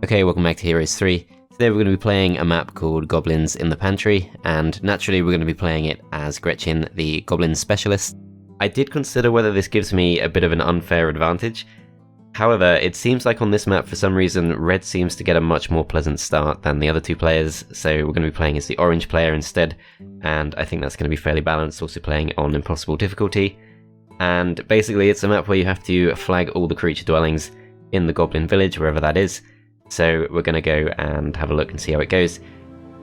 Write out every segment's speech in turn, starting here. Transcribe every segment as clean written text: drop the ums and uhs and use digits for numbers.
Okay, welcome back to Heroes 3. Today we're going to be playing a map called Goblins in the Pantry, and naturally we're going to be playing it as Gretchin, the Goblin Specialist. I did consider whether this gives me a bit of an unfair advantage. However, it seems like on this map for some reason Red seems to get a much more pleasant start than the other two players, so we're going to be playing as the orange player instead, and I think that's going to be fairly balanced, also playing on impossible difficulty. And basically it's a map where you have to flag all the creature dwellings in the Goblin village, wherever that is. So we're going to go and have a look and see how it goes.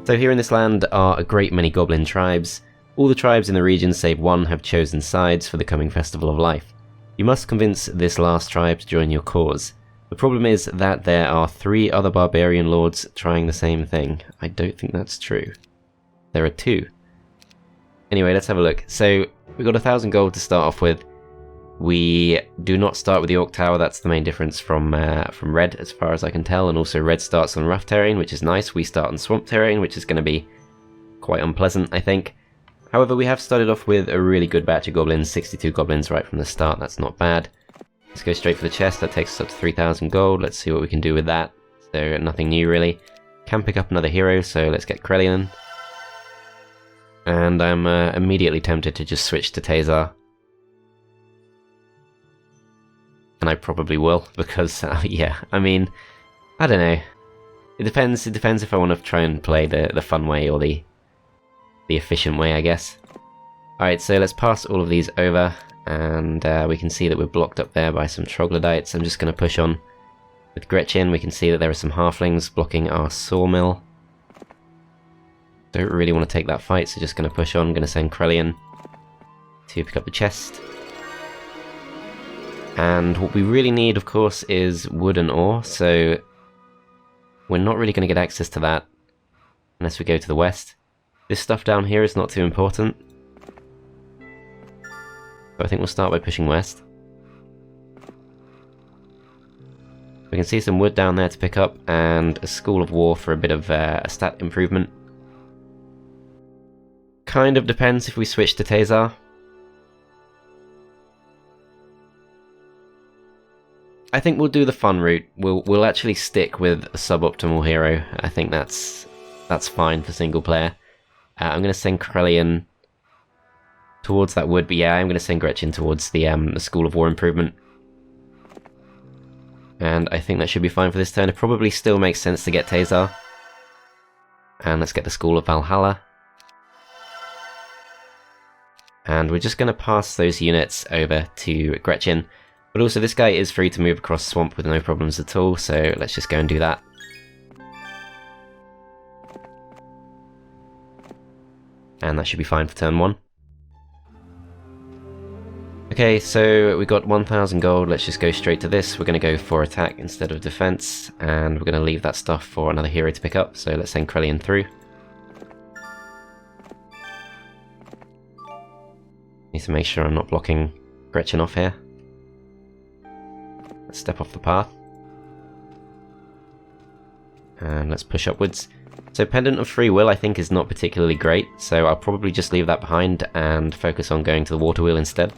So here in this land are a great many Goblin tribes. All the tribes in the region save one have chosen sides for the coming Festival of Life. You must convince this last tribe to join your cause. The problem is that there are 3 other barbarian lords trying the same thing. I don't think that's true. There are 2. Anyway, let's have a look. So we got 1,000 gold to start off with. We do not start with the Orc Tower, that's the main difference from Red as far as I can tell, and also Red starts on rough terrain, which is nice. We start on swamp terrain, which is going to be quite unpleasant, I think. However, we have started off with a really good batch of goblins, 62 goblins right from the start, that's not bad. Let's go straight for the chest, that takes us up to 3,000 gold, let's see what we can do with that. So nothing new really. Can pick up another hero, so let's get Krelian. And I'm immediately tempted to just switch to Tazar. And I probably will, because, yeah, I mean, I don't know. It depends if I want to try and play the fun way or the efficient way, I guess. Alright, so let's pass all of these over, and we can see that we're blocked up there by some troglodytes. I'm just going to push on with Gretchin. We can see that there are some halflings blocking our sawmill. Don't really want to take that fight, so just going to push on. I'm going to send Krelian to pick up the chest. And what we really need, of course, is wood and ore, so we're not really going to get access to that unless we go to the west. This stuff down here is not too important, so I think we'll start by pushing west. We can see some wood down there to pick up, and a School of War for a bit of a stat improvement. Kind of depends if we switch to Tazar. I think we'll do the fun route. We'll actually stick with a suboptimal hero. I think that's fine for single player. I'm going to send Krelian towards that wood, but yeah, I'm going to send Gretchin towards the School of War improvement. And I think that should be fine for this turn. It probably still makes sense to get Tazar. And let's get the School of Valhalla. And we're just going to pass those units over to Gretchin. But also this guy is free to move across swamp with no problems at all, so let's just go and do that. And that should be fine for turn 1. Okay, so we got 1,000 gold, let's just go straight to this. We're going to go for attack instead of defense, and we're going to leave that stuff for another hero to pick up, so let's send Krelian through. Need to make sure I'm not blocking Gretchin off here. Let's step off the path. And let's push upwards. So Pendant of Free Will I think is not particularly great, so I'll probably just leave that behind and focus on going to the Water Wheel instead.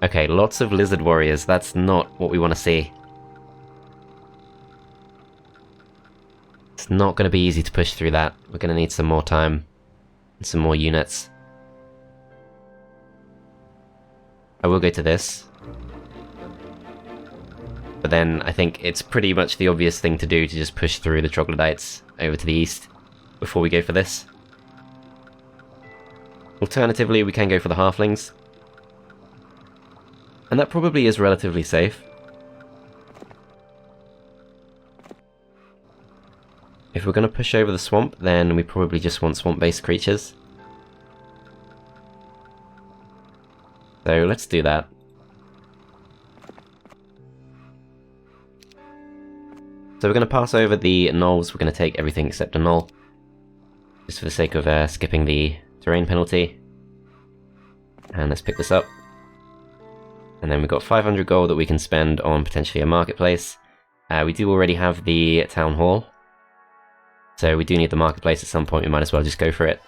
Okay, lots of Lizard Warriors, that's not what we want to see. It's not going to be easy to push through that. We're going to need some more time and some more units. I will go to this. But then I think it's pretty much the obvious thing to do to just push through the troglodytes over to the east before we go for this. Alternatively, we can go for the halflings. And that probably is relatively safe. If we're going to push over the swamp, then we probably just want swamp-based creatures. So let's do that. So we're going to pass over the gnolls, we're going to take everything except a gnoll. Just for the sake of skipping the terrain penalty. And let's pick this up. And then we've got 500 gold that we can spend on potentially a marketplace. We do already have the town hall. So we do need the marketplace at some point, we might as well just go for it.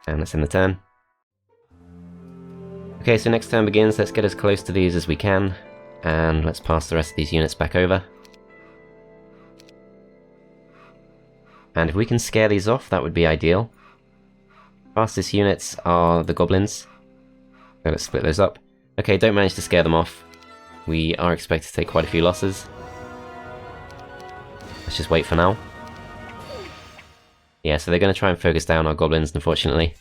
And that's in the turn. Okay, so next turn begins, let's get as close to these as we can. and let's pass the rest of these units back over. And if we can scare these off, that would be ideal. Fastest units are the goblins. So let's split those up. Okay, don't manage to scare them off. We are expected to take quite a few losses. Let's just wait for now. Yeah, so they're going to try and focus down our goblins, unfortunately.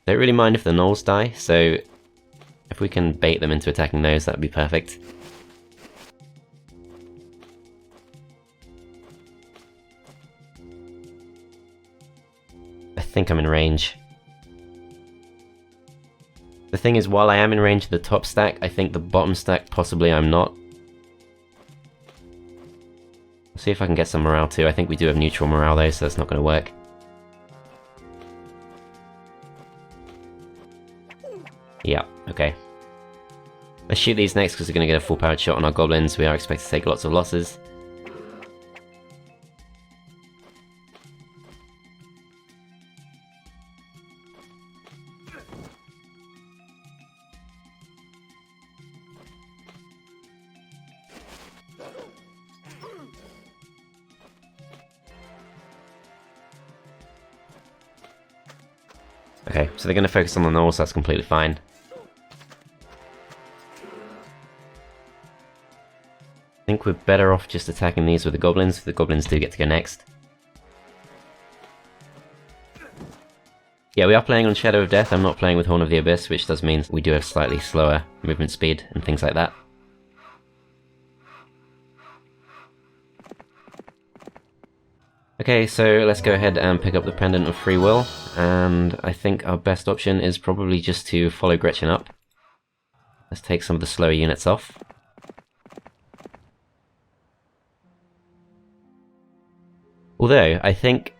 Don't really mind if the gnolls die, so if we can bait them into attacking those, that would be perfect. I think I'm in range. The thing is, while I am in range of the top stack, I think the bottom stack possibly I'm not. I'll see if I can get some morale too. I think we do have neutral morale though, so that's not going to work. Yeah, okay. Let's shoot these next because we're going to get a full powered shot on our goblins. We are expected to take lots of losses. Okay, so they're going to focus on the gnolls, so that's completely fine. I think we're better off just attacking these with the goblins, if the goblins do get to go next. Yeah, we are playing on Shadow of Death. I'm not playing with Horn of the Abyss, which does mean we do have slightly slower movement speed and things like that. Okay, so let's go ahead and pick up the Pendant of Free Will, and I think our best option is probably just to follow Gretchin up. Let's take some of the slower units off. Although, I think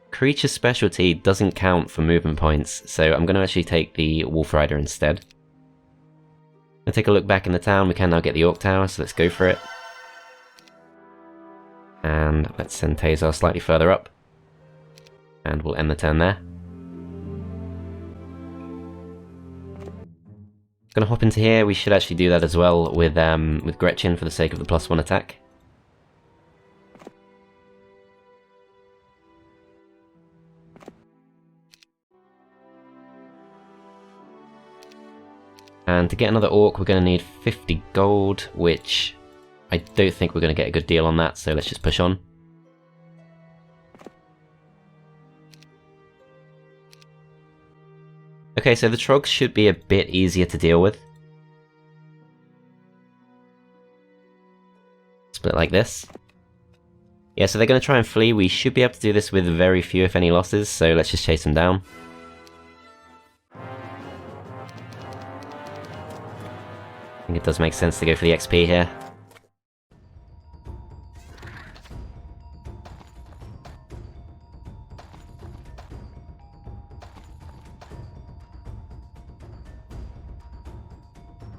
creature specialty doesn't count for movement points, so I'm going to actually take the Wolf Rider instead. I'll take a look back in the town. We can now get the Orc Tower, so let's go for it. And let's send Tazar slightly further up. And we'll end the turn there. Gonna hop into here. We should actually do that as well with Gretchin for the sake of the +1 attack. And to get another Orc, we're going to need 50 gold, which I don't think we're going to get a good deal on that, so let's just push on. Okay, so the Trogs should be a bit easier to deal with. Split like this. Yeah, so they're going to try and flee. We should be able to do this with very few, if any, losses, so let's just chase them down. I think it does make sense to go for the XP here.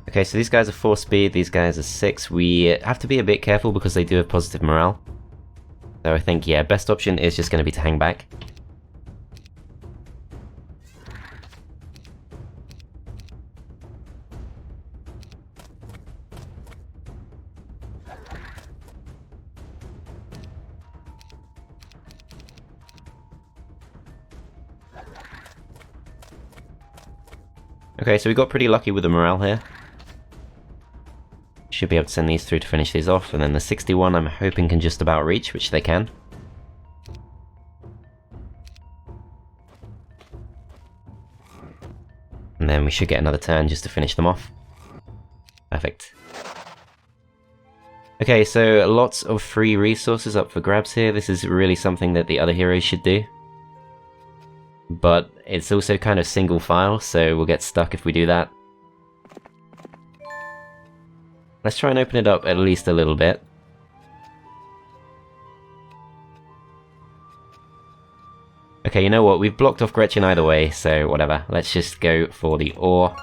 Okay, so these guys are 4 speed, these guys are 6. We have to be a bit careful because they do have positive morale. So I think, yeah, best option is just going to be to hang back. Okay, so we got pretty lucky with the morale here. Should be able to send these through to finish these off, and then the 61 I'm hoping can just about reach, which they can. And then we should get another turn just to finish them off. Perfect. Okay, so lots of free resources up for grabs here. This is really something that the other heroes should do. But it's also kind of single file, so we'll get stuck if we do that. Let's try and open it up at least a little bit. Okay, you know what? We've blocked off Gretchin either way, so whatever. Let's just go for the ore.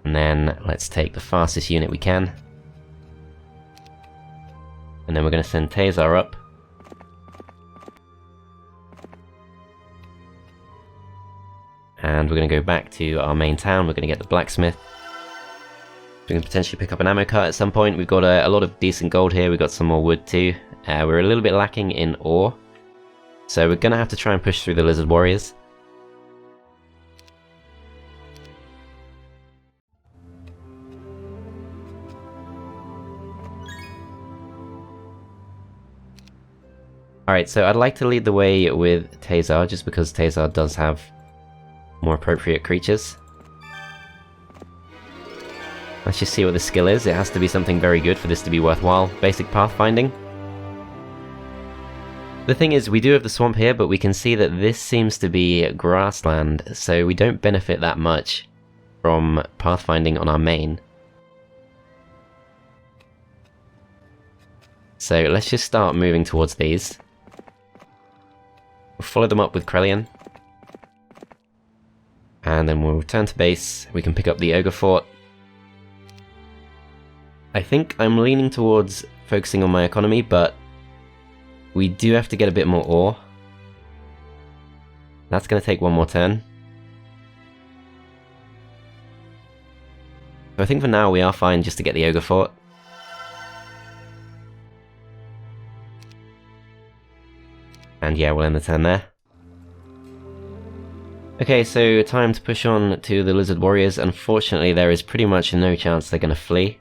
And then let's take the fastest unit we can. And then we're going to send Tazar up. And we're going to go back to our main town. We're going to get the blacksmith. We can potentially pick up an ammo cart at some point. We've got a lot of decent gold here. We've got some more wood too. We're a little bit lacking in ore. So we're going to have to try and push through the lizard warriors. Alright, so I'd like to lead the way with Tazar, just because Tazar does have more appropriate creatures. Let's just see what the skill is. It has to be something very good for this to be worthwhile. Basic pathfinding. The thing is, we do have the swamp here, but we can see that this seems to be grassland, so we don't benefit that much from pathfinding on our main. So let's just start moving towards these. We'll follow them up with Krelian. And then we'll return to base. We can pick up the Ogre Fort. I think I'm leaning towards focusing on my economy, but we do have to get a bit more ore. That's going to take one more turn. So I think for now we are fine just to get the Ogre Fort. And yeah, we'll end the turn there. Okay, so time to push on to the Lizard Warriors. Unfortunately, there is pretty much no chance they're going to flee.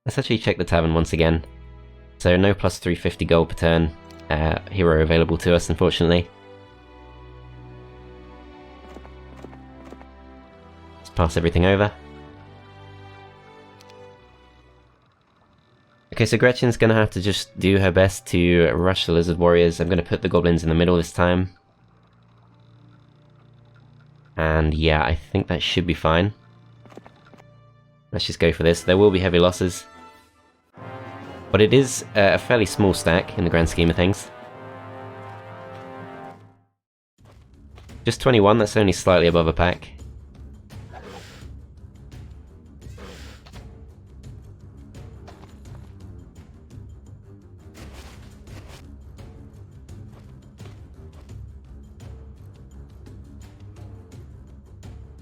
Let's actually check the tavern once again. So no plus 350 gold per turn. Hero available to us, unfortunately. Let's pass everything over. Okay, so Gretchin's gonna have to just do her best to rush the Lizard Warriors. I'm gonna put the Goblins in the middle this time. And yeah, I think that should be fine. Let's just go for this. There will be heavy losses. But it is a fairly small stack in the grand scheme of things. Just 21, that's only slightly above a pack.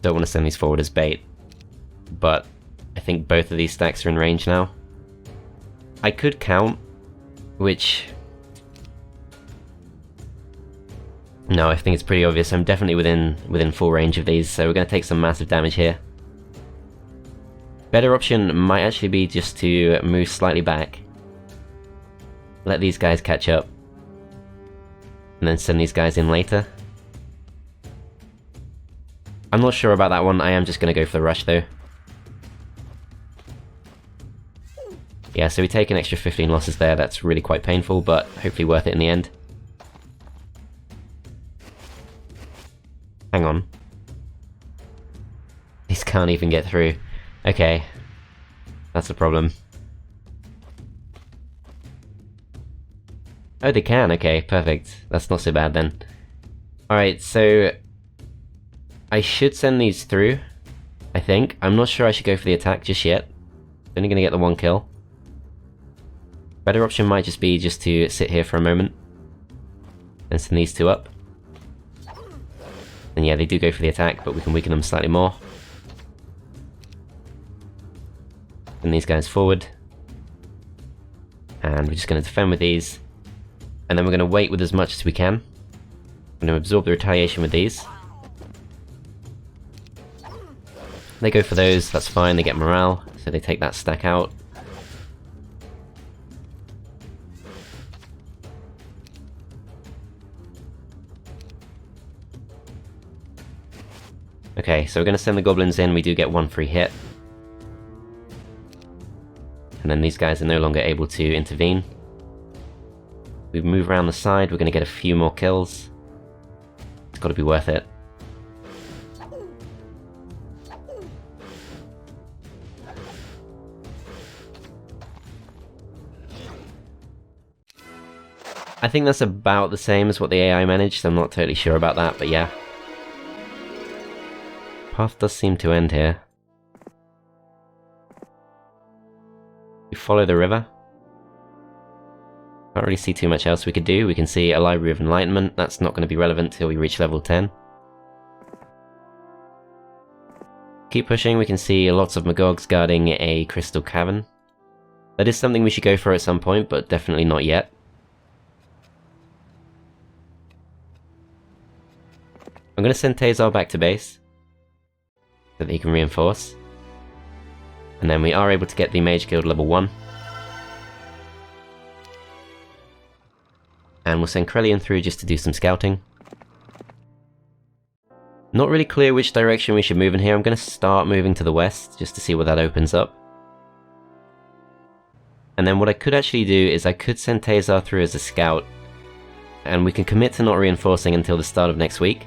Don't want to send these forward as bait, but I think both of these stacks are in range now. I could count, which... No, I think it's pretty obvious. I'm definitely within full range of these, so we're going to take some massive damage here. Better option might actually be just to move slightly back. Let these guys catch up. And then send these guys in later. I'm not sure about that one. I am just going to go for the rush though. Yeah, so we take an extra 15 losses there. That's really quite painful, but hopefully worth it in the end. Hang on. These can't even get through. Okay. That's a problem. Oh, they can. Okay, perfect. That's not so bad then. Alright, so... I should send these through, I think. I'm not sure I should go for the attack just yet. Only gonna get the one kill. Better option might just be just to sit here for a moment and send these two up. And yeah, they do go for the attack, but we can weaken them slightly more. Send these guys forward. And we're just going to defend with these. And then we're going to wait with as much as we can. I'm going to absorb the retaliation with these. They go for those, that's fine, they get morale, so they take that stack out. Okay, so we're going to send the Goblins in, we do get one free hit. And then these guys are no longer able to intervene. We move around the side, we're going to get a few more kills. It's got to be worth it. I think that's about the same as what the AI managed, I'm not totally sure about that, but yeah. Path does seem to end here. We follow the river. Can't really see too much else we could do. We can see a Library of Enlightenment, that's not going to be relevant till we reach level 10. Keep pushing, we can see lots of Magogs guarding a crystal cavern. That is something we should go for at some point, but definitely not yet. I'm going to send Tazar back to base, so that he can reinforce. And then we are able to get the Mage Guild level 1. And we'll send Krelian through just to do some scouting. Not really clear which direction we should move in here. I'm going to start moving to the west, just to see what that opens up. And then what I could actually do is I could send Tazar through as a scout, and we can commit to not reinforcing until the start of next week,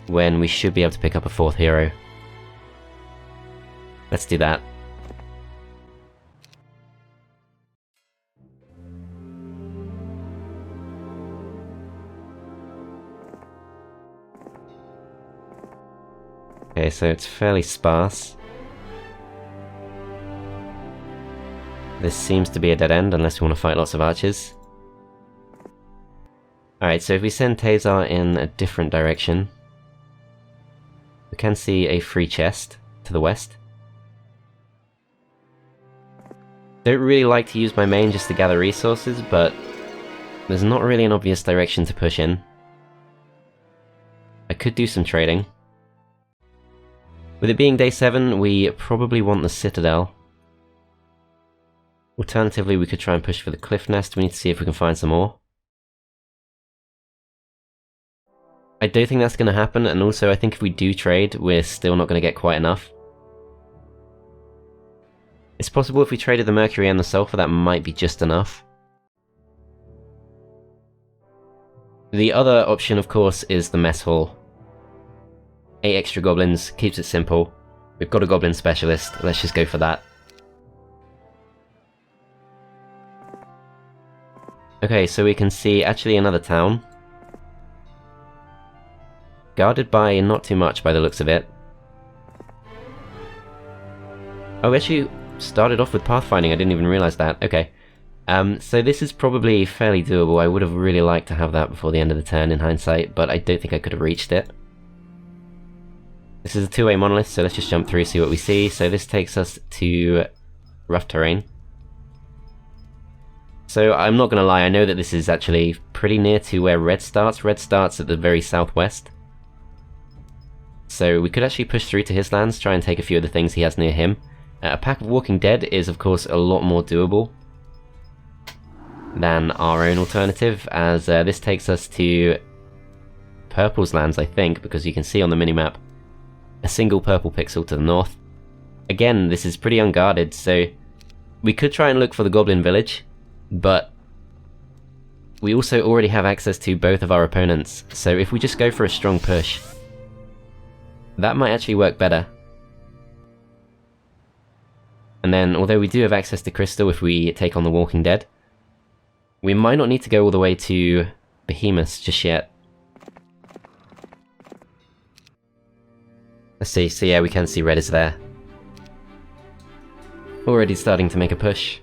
when we should be able to pick up a 4th hero. Let's do that. Okay, so it's fairly sparse. This seems to be a dead end unless we want to fight lots of archers. Alright, so if we send Tazar in a different direction, we can see a free chest to the west. Don't really like to use my main just to gather resources, but there's not really an obvious direction to push in. I could do some trading. With it being day 7, we probably want the Citadel. Alternatively, we could try and push for the Cliff Nest. We need to see if we can find some more. I don't think that's going to happen, and also I think if we do trade, we're still not going to get quite enough. It's possible if we traded the Mercury and the Sulfur, that might be just enough. The other option, of course, is the Mess Hall. 8 extra goblins, keeps it simple. We've got a goblin specialist, let's just go for that. Okay, so we can see actually another town. Guarded by not too much by the looks of it. Oh, we actually started off with pathfinding, I didn't even realise that. Okay. So this is probably fairly doable. I would have really liked to have that before the end of the turn in hindsight, but I don't think I could have reached it. This is a 2-way monolith, so let's just jump through, see what we see. So this takes us to rough terrain. So I'm not going to lie, I know that this is actually pretty near to where red starts. Red starts at the very southwest. So we could actually push through to his lands, try and take a few of the things he has near him. A pack of Walking Dead is of course a lot more doable than our own alternative, as this takes us to Purple's lands, I think, because you can see on the minimap a single purple pixel to the north. Again, this is pretty unguarded, so we could try and look for the Goblin Village, but we also already have access to both of our opponents, so if we just go for a strong push, that might actually work better. And then, although we do have access to Crystal if we take on the Walking Dead, we might not need to go all the way to Behemoth just yet. Let's see, so yeah, we can see red is there. Already starting to make a push.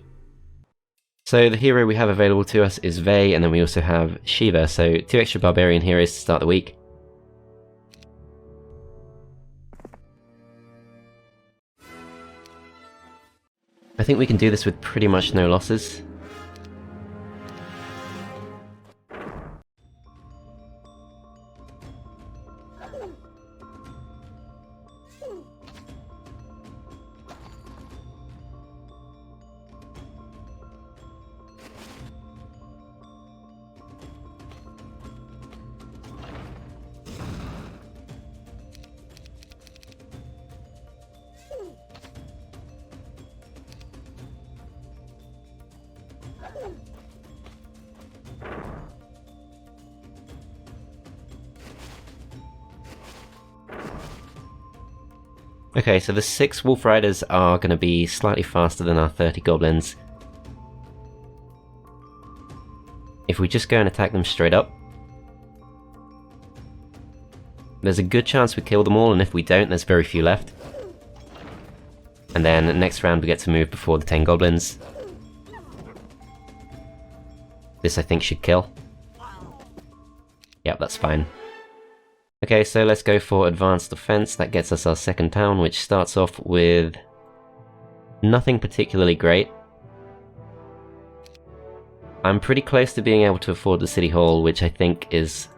So the hero we have available to us is Vey, and then we also have Shiva, so 2 extra Barbarian heroes to start the week. I think we can do this with pretty much no losses. Okay, so the 6 Wolf Riders are going to be slightly faster than our 30 Goblins. If we just go and attack them straight up, there's a good chance we kill them all, and if we don't, there's very few left. And then next round we get to move before the 10 Goblins. This I think should kill. Yep, that's fine. Okay, so let's go for advanced defense. That gets us our second town, which starts off with nothing particularly great. I'm pretty close to being able to afford the city hall, which I think is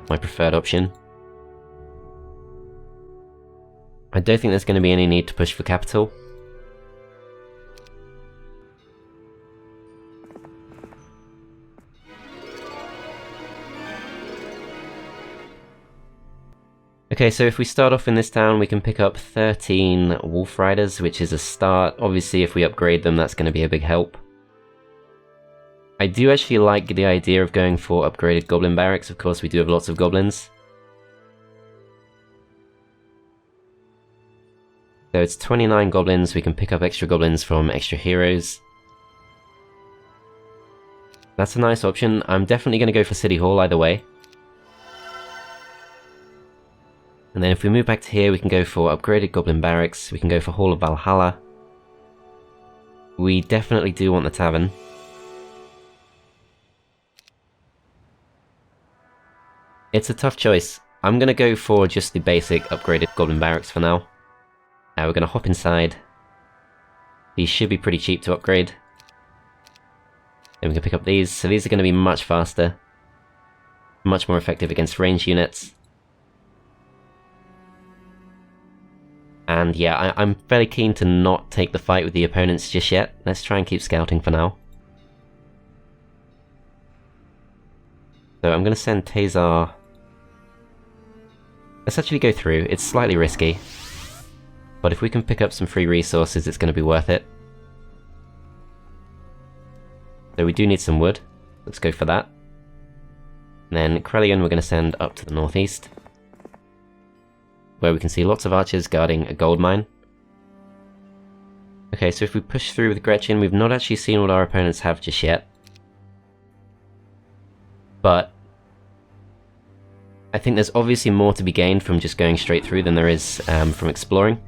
my preferred option. I don't think there's going to be any need to push for capital. Okay, so if we start off in this town, we can pick up 13 Wolf Riders, which is a start. Obviously, if we upgrade them, that's going to be a big help. I do actually like the idea of going for upgraded Goblin barracks. Of course, we do have lots of Goblins. So it's 29 Goblins. We can pick up extra Goblins from extra heroes. That's a nice option. I'm definitely going to go for City Hall either way. And then if we move back to here, we can go for upgraded Goblin barracks, we can go for Hall of Valhalla. We definitely do want the tavern. It's a tough choice. I'm going to go for just the basic upgraded Goblin barracks for now. Now we're going to hop inside. These should be pretty cheap to upgrade. Then we can pick up these, so these are going to be much faster. Much more effective against ranged units. And yeah, I'm fairly keen to not take the fight with the opponents just yet. Let's try and keep scouting for now. So I'm going to send Tazar. Let's actually go through. It's slightly risky. But if we can pick up some free resources, it's going to be worth it. So we do need some wood. Let's go for that. And then Krelian we're going to send up to the northeast, where we can see lots of archers guarding a gold mine. Okay, so if we push through with Gretchin, we've not actually seen what our opponents have just yet. But I think there's obviously more to be gained from just going straight through than there is from exploring.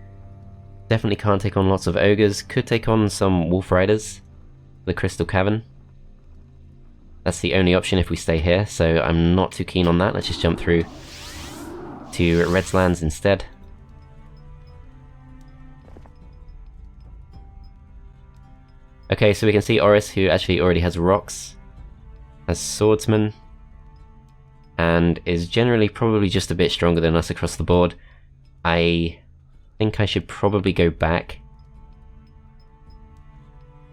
Definitely can't take on lots of ogres, could take on some wolf riders, the Crystal Cavern. That's the only option if we stay here, so I'm not too keen on that. Let's just jump through to Red's lands instead. Okay, so we can see Oris, who actually already has rocks, has swordsman, and is generally probably just a bit stronger than us across the board. I think I should probably go back,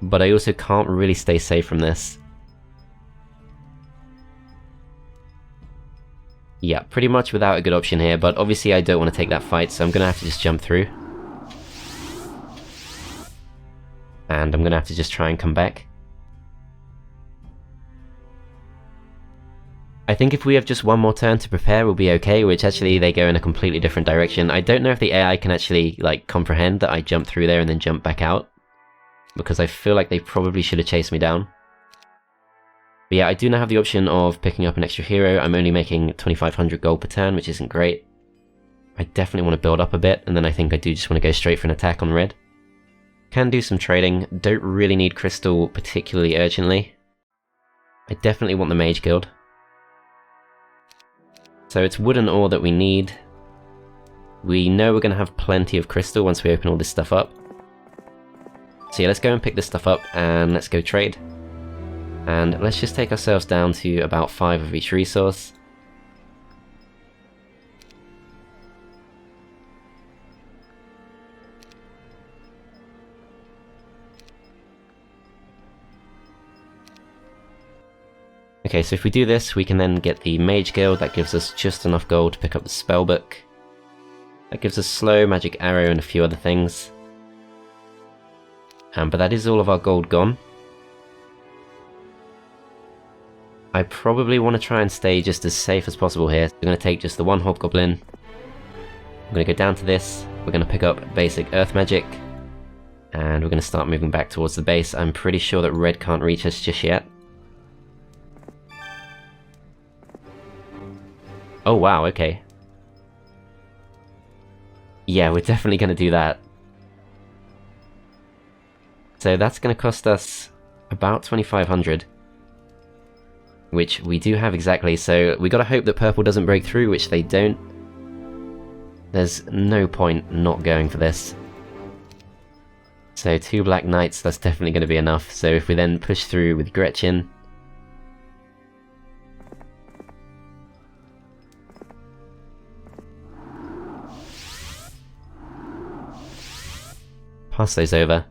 but I also can't really stay safe from this. Yeah, pretty much without a good option here, but obviously I don't want to take that fight, so I'm going to have to just jump through. And I'm going to have to just try and come back. I think if we have just one more turn to prepare, we'll be okay, which actually they go in a completely different direction. I don't know if the AI can actually, like, comprehend that I jump through there and then jump back out, because I feel like they probably should have chased me down. But yeah, I do now have the option of picking up an extra hero. I'm only making 2,500 gold per turn, which isn't great. I definitely want to build up a bit, and then I think I do just want to go straight for an attack on red. Can do some trading, don't really need crystal particularly urgently. I definitely want the mage guild. So it's wood and ore that we need. We know we're going to have plenty of crystal once we open all this stuff up. So yeah, let's go and pick this stuff up, and let's go trade. And let's just take ourselves down to about 5 of each resource. Okay, so if we do this, we can then get the Mage Guild. That gives us just enough gold to pick up the Spellbook. That gives us slow, magic arrow, and a few other things. But that is all of our gold gone. I probably want to try and stay just as safe as possible here. So we're going to take just the one Hobgoblin. I'm going to go down to this. We're going to pick up basic Earth Magic. And we're going to start moving back towards the base. I'm pretty sure that red can't reach us just yet. Oh wow, okay. Yeah, we're definitely going to do that. So that's going to cost us about 2,500. Which we do have exactly, so we gotta hope that purple doesn't break through, which they don't. There's no point not going for this. So 2 Black Knights, that's definitely going to be enough. So if we then push through with Gretchin, pass those over.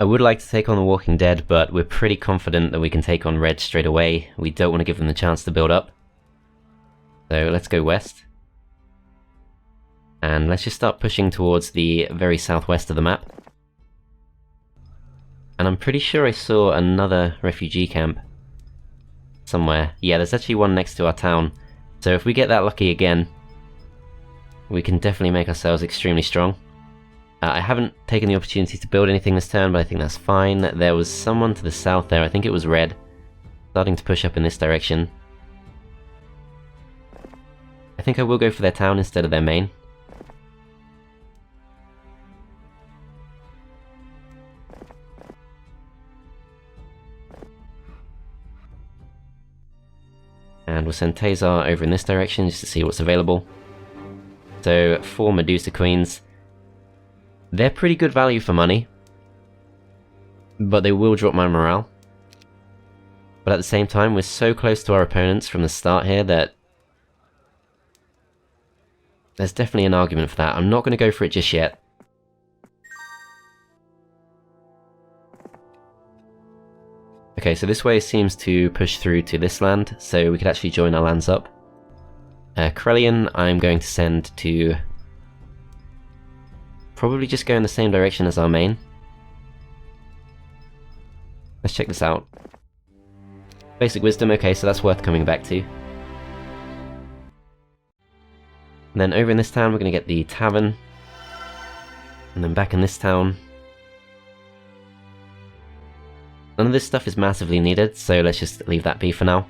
I would like to take on the Walking Dead, but we're pretty confident that we can take on Red straight away. We don't want to give them the chance to build up. So let's go west. And let's just start pushing towards the very southwest of the map. And I'm pretty sure I saw another refugee camp somewhere. Yeah, there's actually one next to our town. So if we get that lucky again, we can definitely make ourselves extremely strong. I haven't taken the opportunity to build anything this turn, but I think that's fine. There was someone to the south there, I think it was Red, starting to push up in this direction. I think I will go for their town instead of their main. And we'll send Tazar over in this direction just to see what's available. So 4 Medusa Queens. They're pretty good value for money, but they will drop my morale. But at the same time, we're so close to our opponents from the start here that there's definitely an argument for that. I'm not going to go for it just yet. Okay, so this way seems to push through to this land, so we could actually join our lands up. Krellian, I'm going to send to probably just go in the same direction as our main. Let's check this out. Basic Wisdom, okay, so that's worth coming back to. And then over in this town we're going to get the Tavern. And then back in this town. None of this stuff is massively needed, so let's just leave that be for now.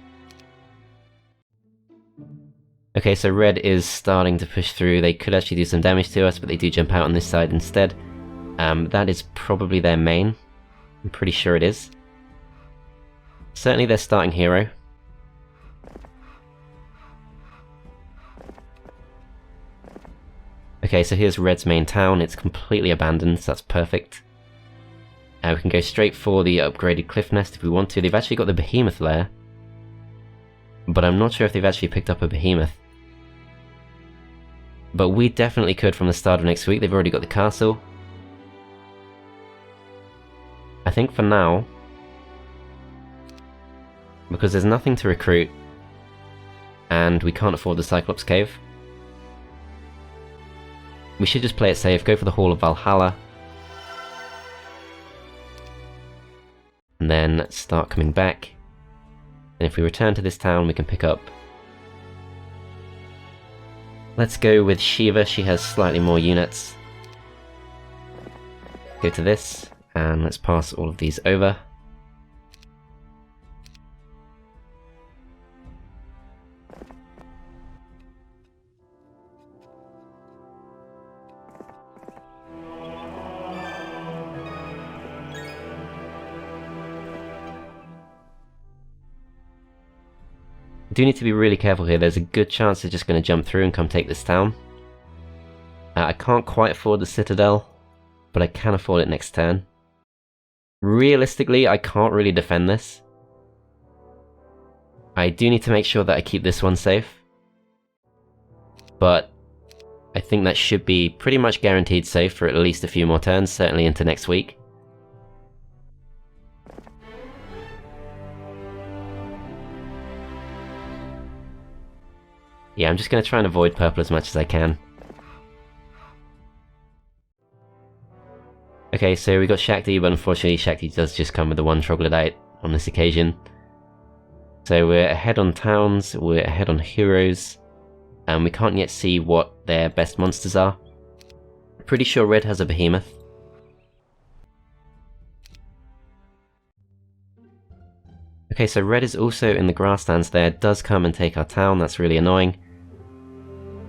Okay, so Red is starting to push through. They could actually do some damage to us, but they do jump out on this side instead. That is probably their main. I'm pretty sure it is. Certainly their starting hero. Okay, so here's Red's main town. It's completely abandoned, so that's perfect. We can go straight for the upgraded cliff nest if we want to. They've actually got the behemoth lair, but I'm not sure if they've actually picked up a behemoth. But we definitely could from the start of next week. They've already got the castle. I think for now, because there's nothing to recruit, and we can't afford the Cyclops Cave, we should just play it safe, go for the Hall of Valhalla, and then start coming back. And if we return to this town, we can pick up. Let's go with Shiva, she has slightly more units. Go to this, and let's pass all of these over. Do need to be really careful here. There's a good chance they're just going to jump through and come take this town. I can't quite afford the Citadel, but I can afford it next turn. Realistically, I can't really defend this. I do need to make sure that I keep this one safe, but I think that should be pretty much guaranteed safe for at least a few more turns, certainly into next week. Yeah, I'm just going to try and avoid purple as much as I can. Okay, so we got Shakti, but unfortunately Shakti does just come with the one troglodyte on this occasion. So we're ahead on towns, we're ahead on heroes, and we can't yet see what their best monsters are. Pretty sure Red has a behemoth. Okay, so red is also in the grasslands there, does come and take our town, that's really annoying.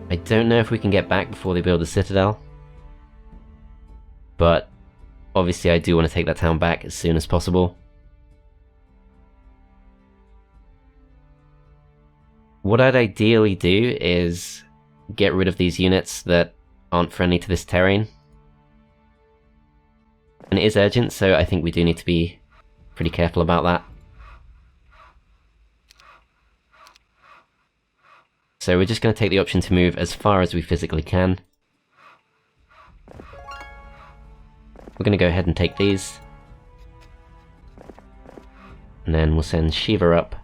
I don't know if we can get back before they build a citadel. But obviously I do want to take that town back as soon as possible. What I'd ideally do is get rid of these units that aren't friendly to this terrain. And it is urgent, so I think we do need to be pretty careful about that. So we're just going to take the option to move as far as we physically can. We're going to go ahead and take these. And then we'll send Shiva up.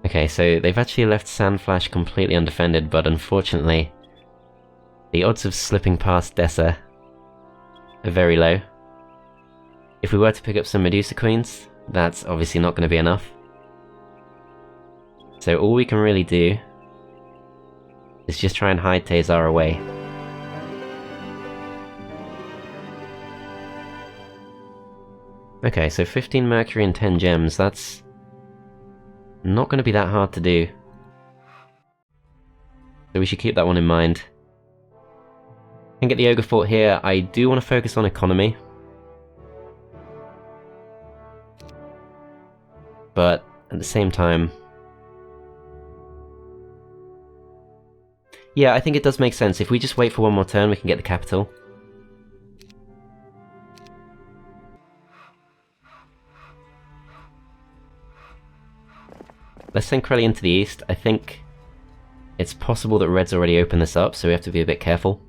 Okay, so they've actually left Sandflash completely undefended, but unfortunately, the odds of slipping past Dessa are very low. If we were to pick up some Medusa Queens, that's obviously not going to be enough. So all we can really do is just try and hide Tezar away. Okay, so 15 Mercury and 10 gems, that's not going to be that hard to do. So we should keep that one in mind. And get the Ogre Fort here. I do want to focus on economy. But at the same time... yeah, I think it does make sense. If we just wait for one more turn, we can get the capital. Let's send Krellian to the east. I think it's possible that Red's already opened this up, so we have to be a bit careful.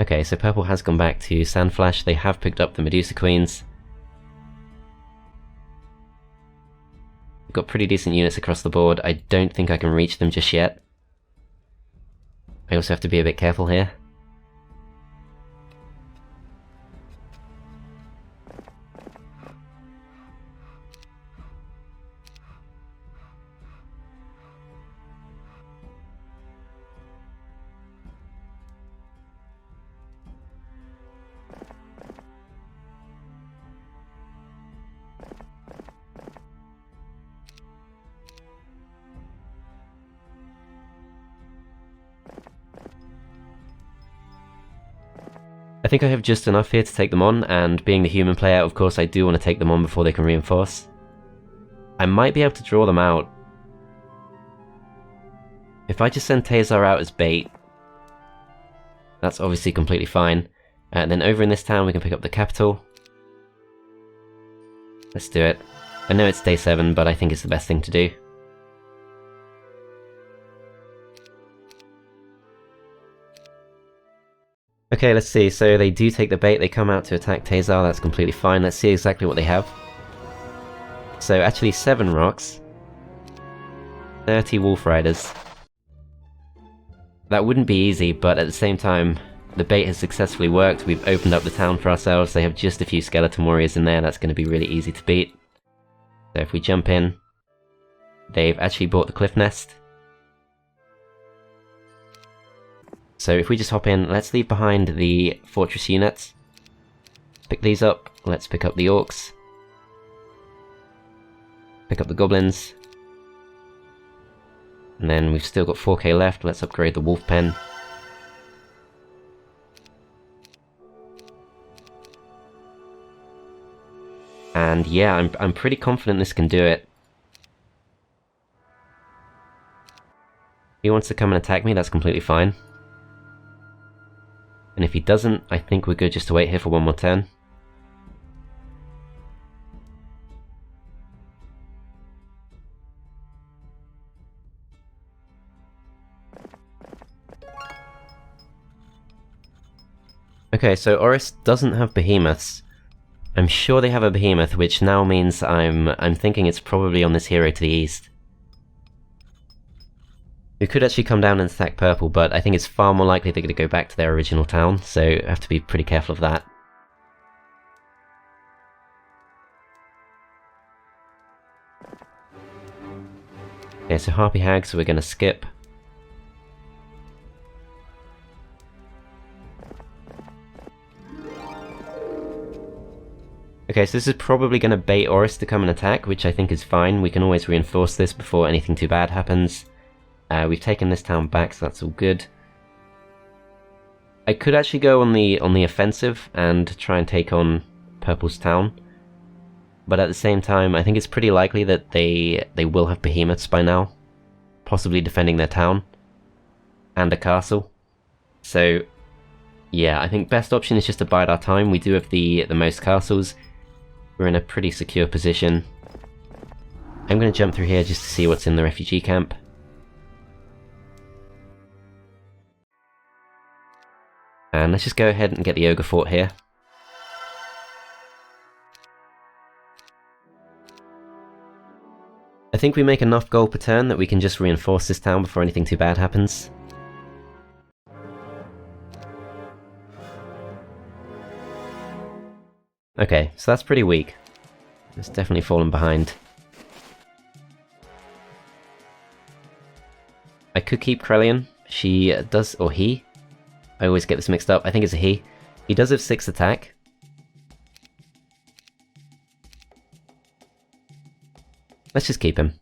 Okay, so Purple has gone back to Sandflash. They have picked up the Medusa Queens. We've got pretty decent units across the board. I don't think I can reach them just yet. I also have to be a bit careful here. I think I have just enough here to take them on, and being the human player, of course I do want to take them on before they can reinforce. I might be able to draw them out. If I just send Tezar out as bait, that's obviously completely fine. And then over in this town we can pick up the capital. Let's do it. I know it's day 7, but I think it's the best thing to do. Okay, let's see. So they do take the bait, they come out to attack Tezar, that's completely fine. Let's see exactly what they have. So actually 7 rocks. 30 Wolf Riders. That wouldn't be easy, but at the same time, the bait has successfully worked. We've opened up the town for ourselves. They have just a few skeleton warriors in there. That's going to be really easy to beat. So if we jump in, they've actually bought the cliff nest. So if we just hop in, let's leave behind the fortress units. Pick these up. Let's pick up the orcs. Pick up the goblins. And then we've still got 4k left. Let's upgrade the wolf pen. And yeah, I'm pretty confident this can do it. If he wants to come and attack me, that's completely fine. And if he doesn't, I think we're good just to wait here for one more turn. Okay, so Oris doesn't have behemoths. I'm sure they have a behemoth, which now means I'm thinking it's probably on this hero to the east. We could actually come down and attack purple, but I think it's far more likely they're going to go back to their original town, so I have to be pretty careful of that. Okay, so Harpy Hag, so we're going to skip. Okay, so this is probably going to bait Oris to come and attack, which I think is fine. We can always reinforce this before anything too bad happens. We've taken this town back, so that's all good. I could actually go on the offensive and try and take on Purple's town. But at the same time, I think it's pretty likely that they will have behemoths by now. Possibly defending their town. And a castle. So, yeah, I think best option is just to bide our time. We do have the most castles. We're in a pretty secure position. I'm going to jump through here just to see what's in the refugee camp. And let's just go ahead and get the ogre fort here. I think we make enough gold per turn that we can just reinforce this town before anything too bad happens. Okay, so that's pretty weak. It's definitely fallen behind. I could keep Krelian. She does, or he. I always get this mixed up. I think it's a he. He does have 6 attack. Let's just keep him.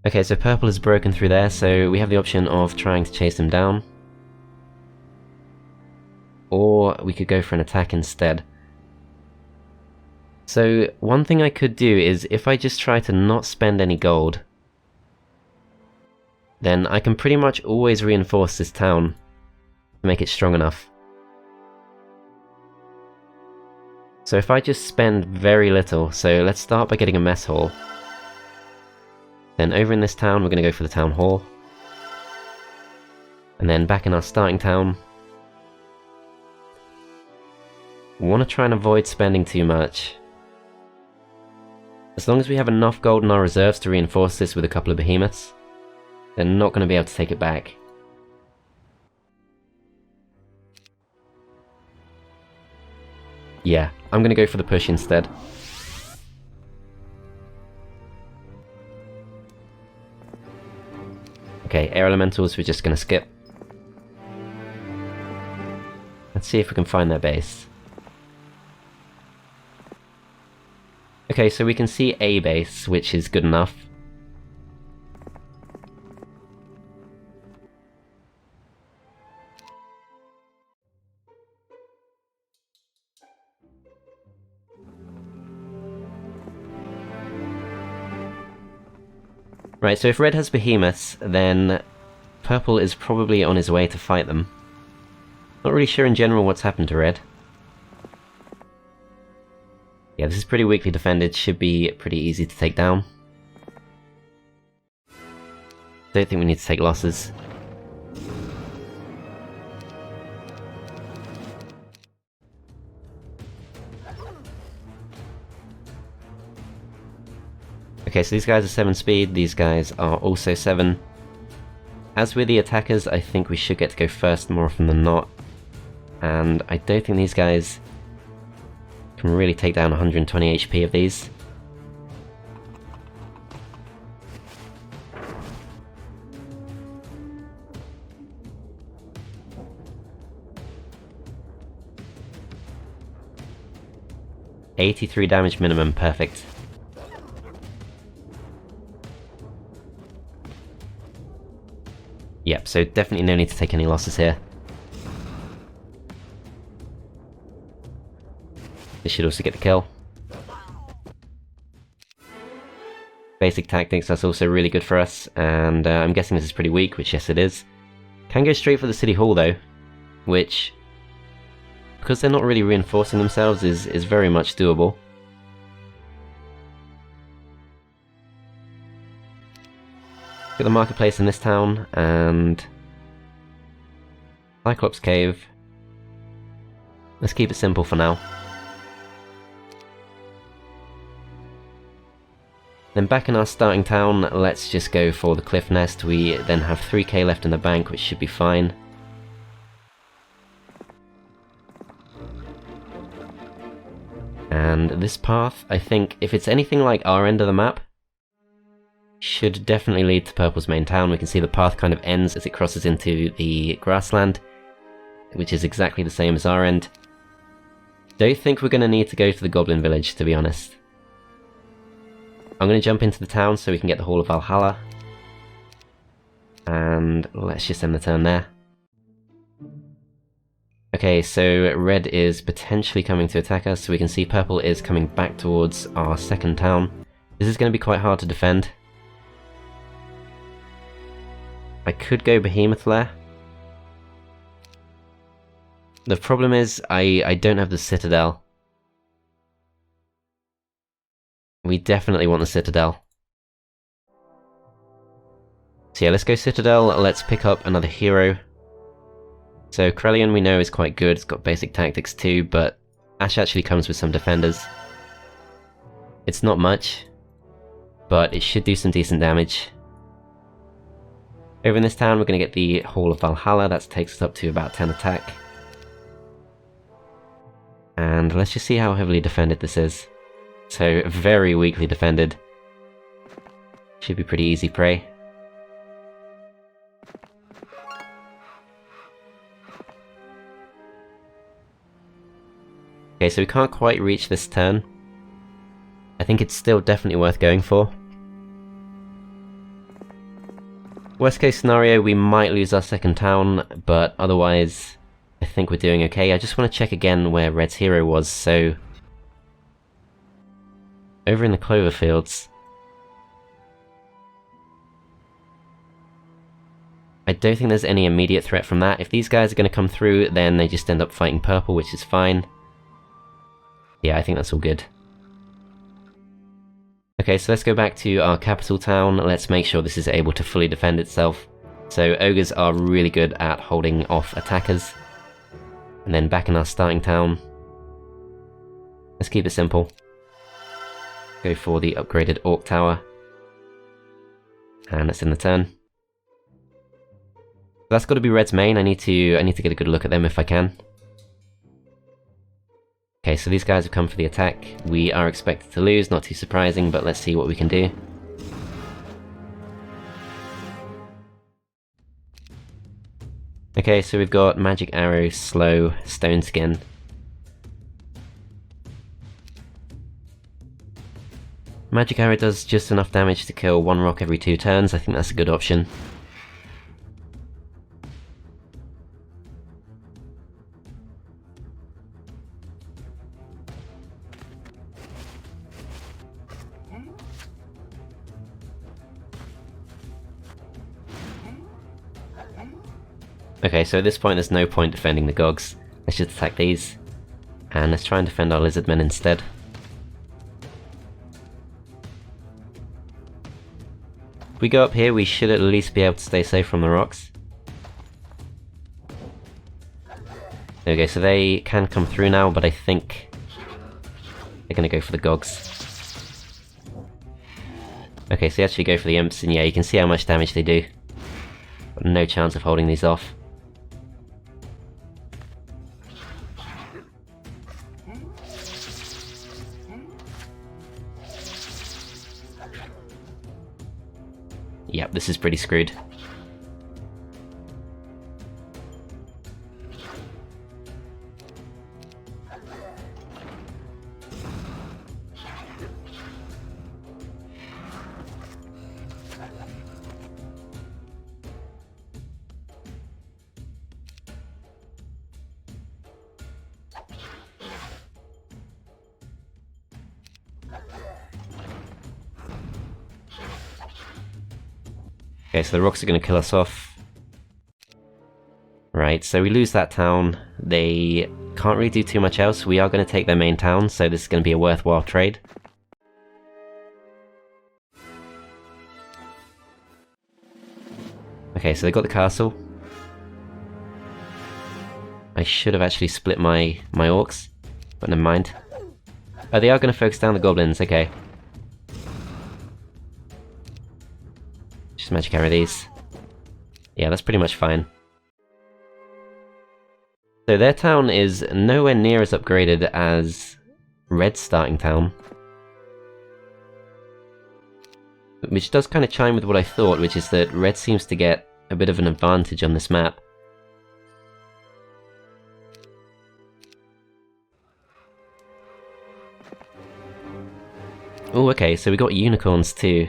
Okay, so purple has broken through there, so we have the option of trying to chase him down. Or we could go for an attack instead. So one thing I could do is, if I just try to not spend any gold, then I can pretty much always reinforce this town to make it strong enough. So if I just spend very little, so let's start by getting a mess hall. Then over in this town we're going to go for the town hall. And then back in our starting town, we want to try and avoid spending too much. As long as we have enough gold in our reserves to reinforce this with a couple of behemoths, they're not going to be able to take it back. Yeah, I'm going to go for the push instead. Okay, air elementals we're just going to skip. Let's see if we can find their base. Okay, so we can see a base, which is good enough. Right, so if red has behemoths, then purple is probably on his way to fight them. Not really sure in general what's happened to red. Yeah, this is pretty weakly defended, should be pretty easy to take down. Don't think we need to take losses. Okay, so these guys are 7 speed, these guys are also 7. As with the attackers, I think we should get to go first more often than not. And I don't think these guys can really take down 120 HP of these. $83 damage minimum, perfect. Yep, so definitely no need to take any losses here. This should also get the kill. Basic tactics, that's also really good for us, and I'm guessing this is pretty weak, which yes it is. Can go straight for the city hall though, which, because they're not really reinforcing themselves, is very much doable. Get the marketplace in this town, and Cyclops Cave. Let's keep it simple for now. Then back in our starting town, let's just go for the Cliff Nest. We then have 3k left in the bank, which should be fine. And this path, I think, if it's anything like our end of the map, should definitely lead to Purple's main town. We can see the path kind of ends as it crosses into the grassland, which is exactly the same as our end. Don't think we're going to need to go to the Goblin village, to be honest. I'm going to jump into the town so we can get the Hall of Valhalla. And let's just end the turn there. Okay, so red is potentially coming to attack us, so we can see purple is coming back towards our second town. This is going to be quite hard to defend. I could go Behemoth Lair. The problem is, I don't have the Citadel. We definitely want the Citadel. So yeah, let's go Citadel, let's pick up another hero. So Krelian we know is quite good, it's got basic tactics too, but Ash actually comes with some defenders. It's not much, but it should do some decent damage. Over in this town we're going to get the Hall of Valhalla, that takes us up to about 10 attack. And let's just see how heavily defended this is. So very weakly defended. Should be pretty easy prey. Okay, so we can't quite reach this turn. I think it's still definitely worth going for. Worst case scenario, we might lose our second town, but otherwise, I think we're doing okay. I just want to check again where Red's hero was, so... over in the clover fields. I don't think there's any immediate threat from that. If these guys are going to come through, then they just end up fighting purple, which is fine. Yeah, I think that's all good. Okay, so let's go back to our capital town. Let's make sure this is able to fully defend itself. So ogres are really good at holding off attackers. And then back in our starting town, let's keep it simple. Go for the upgraded Orc Tower. And that's in the turn. That's got to be Red's main. I need to get a good look at them if I can. Okay, so these guys have come for the attack. We are expected to lose, not too surprising, but let's see what we can do. Okay, so we've got Magic Arrow, Slow, Stone Skin. Magic Arrow does just enough damage to kill one rock every 2 turns. I think that's a good option. Okay, so at this point there's no point defending the Gogs. Let's just attack these. And let's try and defend our Lizardmen instead. If we go up here, we should at least be able to stay safe from the rocks. There we go, so they can come through now, but I think they're going to go for the Gogs. Okay, so they actually go for the Imps, and yeah, you can see how much damage they do. Got no chance of holding these off. Yep, this is pretty screwed. Okay, so the rocks are going to kill us off. Right, so we lose that town. They can't really do too much else. We are going to take their main town, so this is going to be a worthwhile trade. Okay, so they got the castle. I should have actually split my orcs, but never mind. Oh, they are going to focus down the goblins, okay. Just magic arrow these. Yeah, that's pretty much fine. So their town is nowhere near as upgraded as red starting town. Which does kind of chime with what I thought, which is that red seems to get a bit of an advantage on this map. Oh, okay, so we got unicorns too.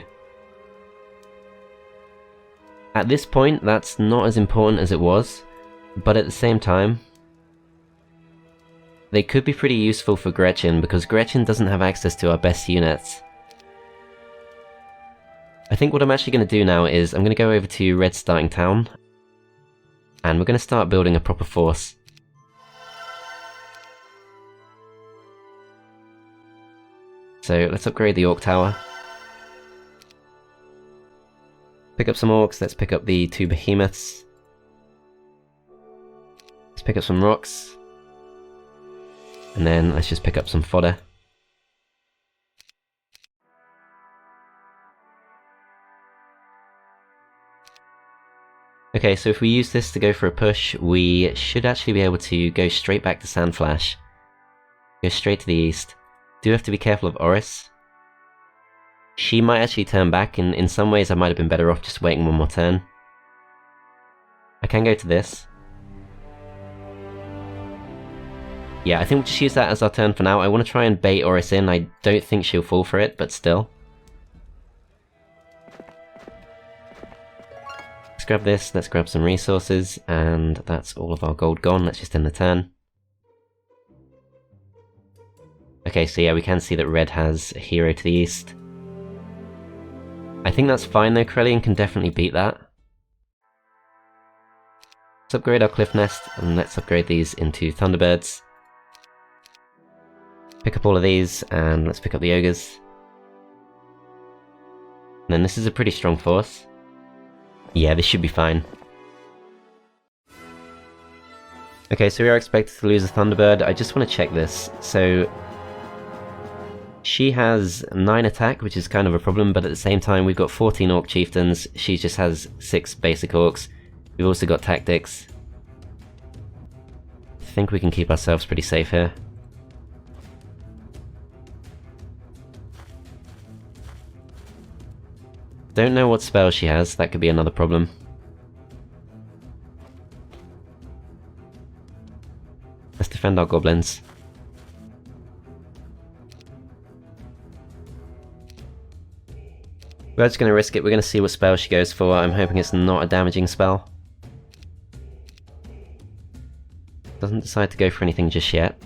At this point, that's not as important as it was, but at the same time, they could be pretty useful for Gretchin, because Gretchin doesn't have access to our best units. I think what I'm actually going to do now is I'm going to go over to red starting town, and we're going to start building a proper force. So let's upgrade the Orc Tower. Pick up some Orcs, let's pick up the 2 Behemoths. Let's pick up some rocks. And then let's just pick up some fodder. Okay, so if we use this to go for a push, we should actually be able to go straight back to Sandflash. Go straight to the east. Do have to be careful of Oris. She might actually turn back, and in some ways I might have been better off just waiting one more turn. I can go to this. Yeah, I think we'll just use that as our turn for now. I want to try and bait Oris in. I don't think she'll fall for it, but still. Let's grab this, let's grab some resources, and that's all of our gold gone. Let's just end the turn. Okay, so yeah, we can see that red has a hero to the east. I think that's fine though, Krellian can definitely beat that. Let's upgrade our Cliff Nest, and let's upgrade these into Thunderbirds. Pick up all of these, and let's pick up the Ogres. And then this is a pretty strong force. Yeah, this should be fine. Okay, so we are expected to lose a Thunderbird. I just want to check this. So she has 9 attack, which is kind of a problem, but at the same time we've got 14 Orc Chieftains. She just has 6 basic Orcs. We've also got Tactics. I think we can keep ourselves pretty safe here. Don't know what spell she has, that could be another problem. Let's defend our goblins. We're just going to risk it, we're going to see what spell she goes for. I'm hoping it's not a damaging spell. Doesn't decide to go for anything just yet.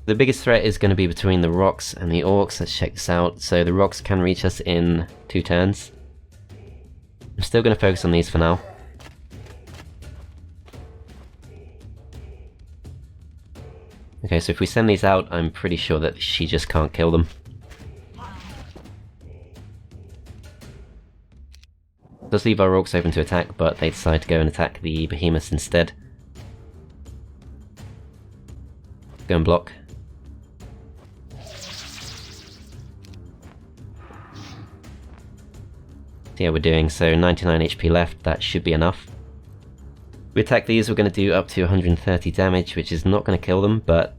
The biggest threat is going to be between the rocks and the orcs. Let's check this out. So the rocks can reach us in 2 turns. I'm still going to focus on these for now. Okay, so if we send these out, I'm pretty sure that she just can't kill them. Does leave our orcs open to attack, but they decide to go and attack the behemoths instead. Go and block. See how we're doing, so 99 HP left, that should be enough. If we attack these, we're going to do up to 130 damage, which is not going to kill them, but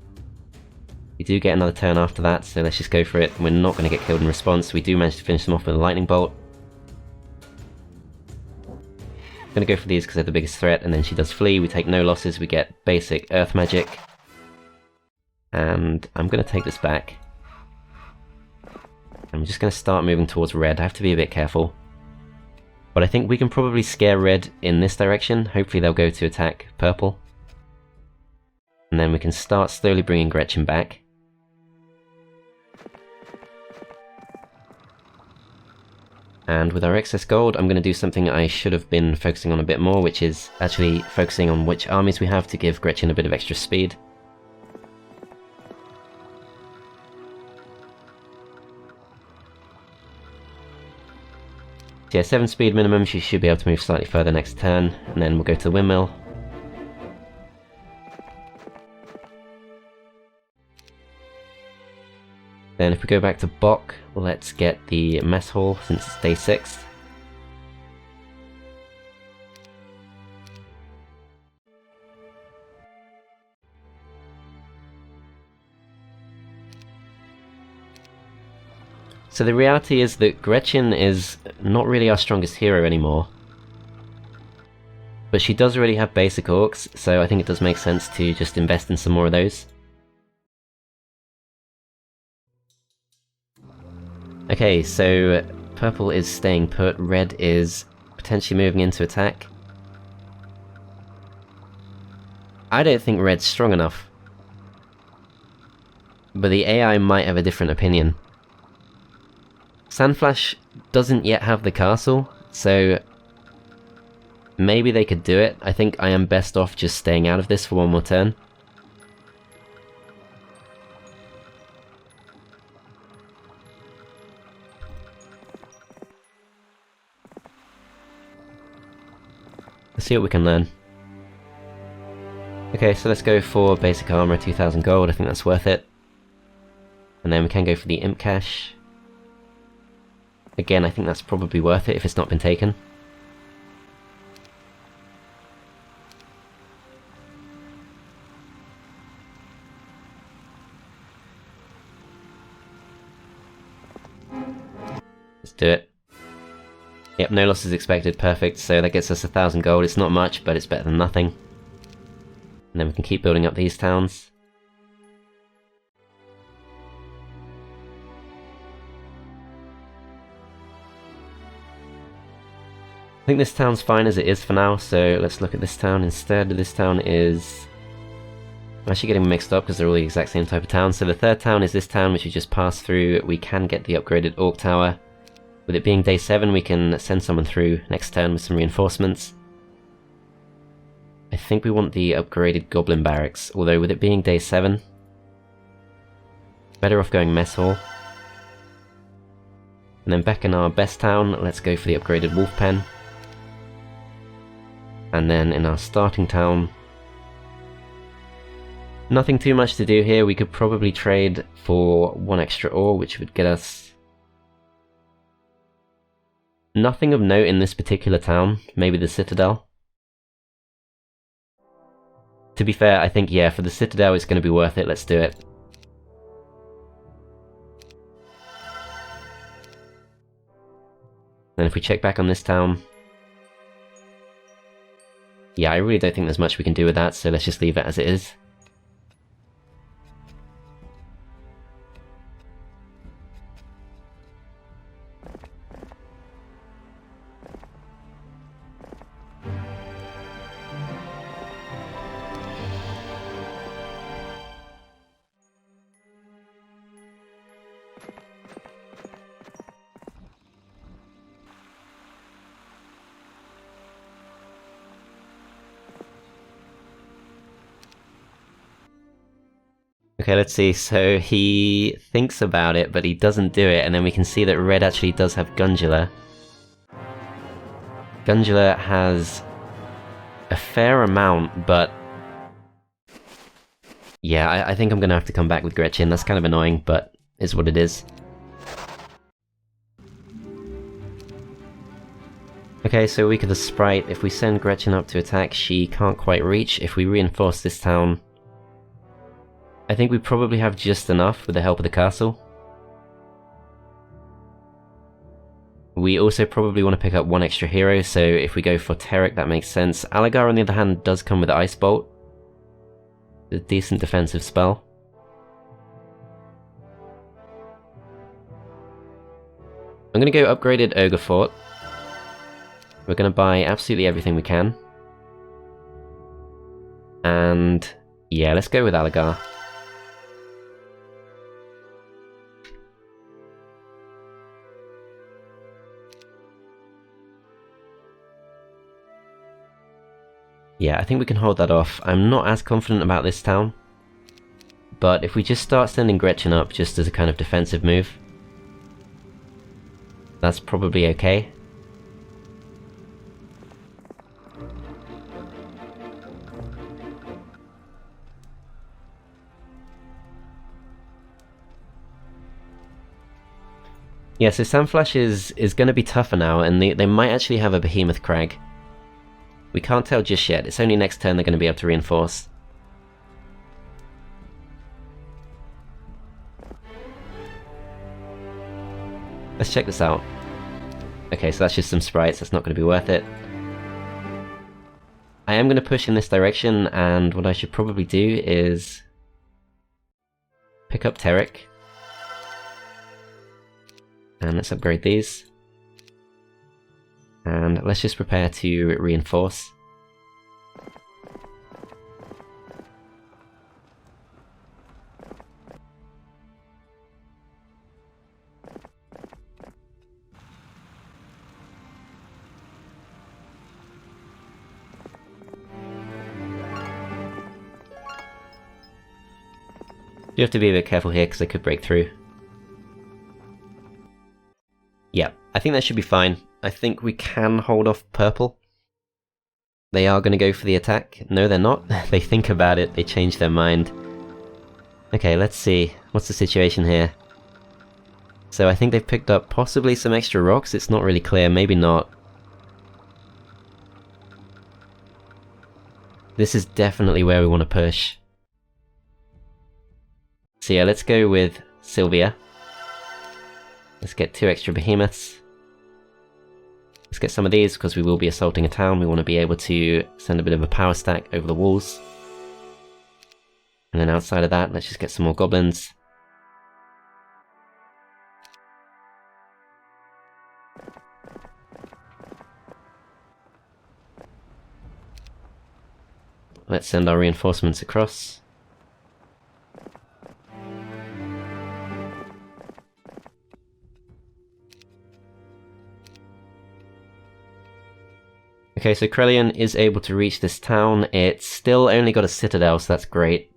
we do get another turn after that, so let's just go for it. We're not going to get killed in response. We do manage to finish them off with a lightning bolt. I'm going to go for these because they're the biggest threat, and then she does flee. We take no losses, we get basic earth magic. And I'm going to take this back. I'm just going to start moving towards red. I have to be a bit careful. But I think we can probably scare red in this direction. Hopefully they'll go to attack purple. And then we can start slowly bringing Gretchin back. And with our excess gold, I'm going to do something I should have been focusing on a bit more, which is actually focusing on which armies we have to give Gretchin a bit of extra speed. So yeah, 7 speed minimum, she should be able to move slightly further next turn, and then we'll go to the windmill. Then if we go back to Bok, let's get the mess hall since it's day 6. So the reality is that Gretchin is not really our strongest hero anymore. But she does already have basic orcs, so I think it does make sense to just invest in some more of those. Okay, so purple is staying put, red is potentially moving into attack. I don't think red's strong enough. But the AI might have a different opinion. Sandflash doesn't yet have the castle, so maybe they could do it. I think I am best off just staying out of this for one more turn. Let's see what we can learn. Okay, so let's go for basic armor, 2000 gold, I think that's worth it. And then we can go for the imp cache. Again, I think that's probably worth it if it's not been taken. Let's do it. Yep, no losses expected, perfect, so that gets us 1000 gold. It's not much, but it's better than nothing. And then we can keep building up these towns. I think this town's fine as it is for now, so let's look at this town instead. This town is... I'm actually getting mixed up because they're all the exact same type of town. So the third town is this town which we just passed through. We can get the upgraded Orc Tower. With it being day 7, we can send someone through next turn with some reinforcements. I think we want the upgraded Goblin Barracks, although with it being day 7, better off going Mess Hall. And then back in our best town, let's go for the upgraded Wolf Pen. And then in our starting town, nothing too much to do here. We could probably trade for 1 extra ore, which would get us nothing of note in this particular town. Maybe the Citadel. To be fair, I think, yeah, for the Citadel it's going to be worth it. Let's do it. Then if we check back on this town, yeah, I really don't think there's much we can do with that, so let's just leave it as it is. Okay, let's see, so he thinks about it, but he doesn't do it, and then we can see that red actually does have Gundula. Gundula has a fair amount, but yeah, I think I'm gonna have to come back with Gretchin. That's kind of annoying, but is what it is. Okay, so weak of the sprite. If we send Gretchin up to attack, she can't quite reach. If we reinforce this town, I think we probably have just enough with the help of the castle. We also probably want to pick up 1 extra hero, so if we go for Terek, that makes sense. Alagar, on the other hand, does come with Ice Bolt. A decent defensive spell. I'm going to go upgraded Ogre Fort. We're going to buy absolutely everything we can. And yeah, let's go with Alagar. Yeah, I think we can hold that off. I'm not as confident about this town, but if we just start sending Gretchin up just as a kind of defensive move, that's probably okay. Yeah, so Sandflash is going to be tougher now, and they might actually have a Behemoth Crag. We can't tell just yet. It's only next turn they're going to be able to reinforce. Let's check this out. Okay, so that's just some sprites, that's not going to be worth it. I am going to push in this direction, and what I should probably do is pick up Terric. And let's upgrade these. And let's just prepare to reinforce. You have to be a bit careful here because they could break through. Yeah, I think that should be fine. I think we can hold off purple. They are going to go for the attack. No, they're not. They think about it, they change their mind. Okay, let's see. What's the situation here? So I think they've picked up possibly some extra rocks. It's not really clear, maybe not. This is definitely where we want to push. So yeah, let's go with Sylvia. Let's get 2 extra behemoths. Let's get some of these because we will be assaulting a town. We want to be able to send a bit of a power stack over the walls. And then outside of that, let's just get some more goblins. Let's send our reinforcements across. Okay, so Krelian is able to reach this town. It's still only got a citadel, so that's great.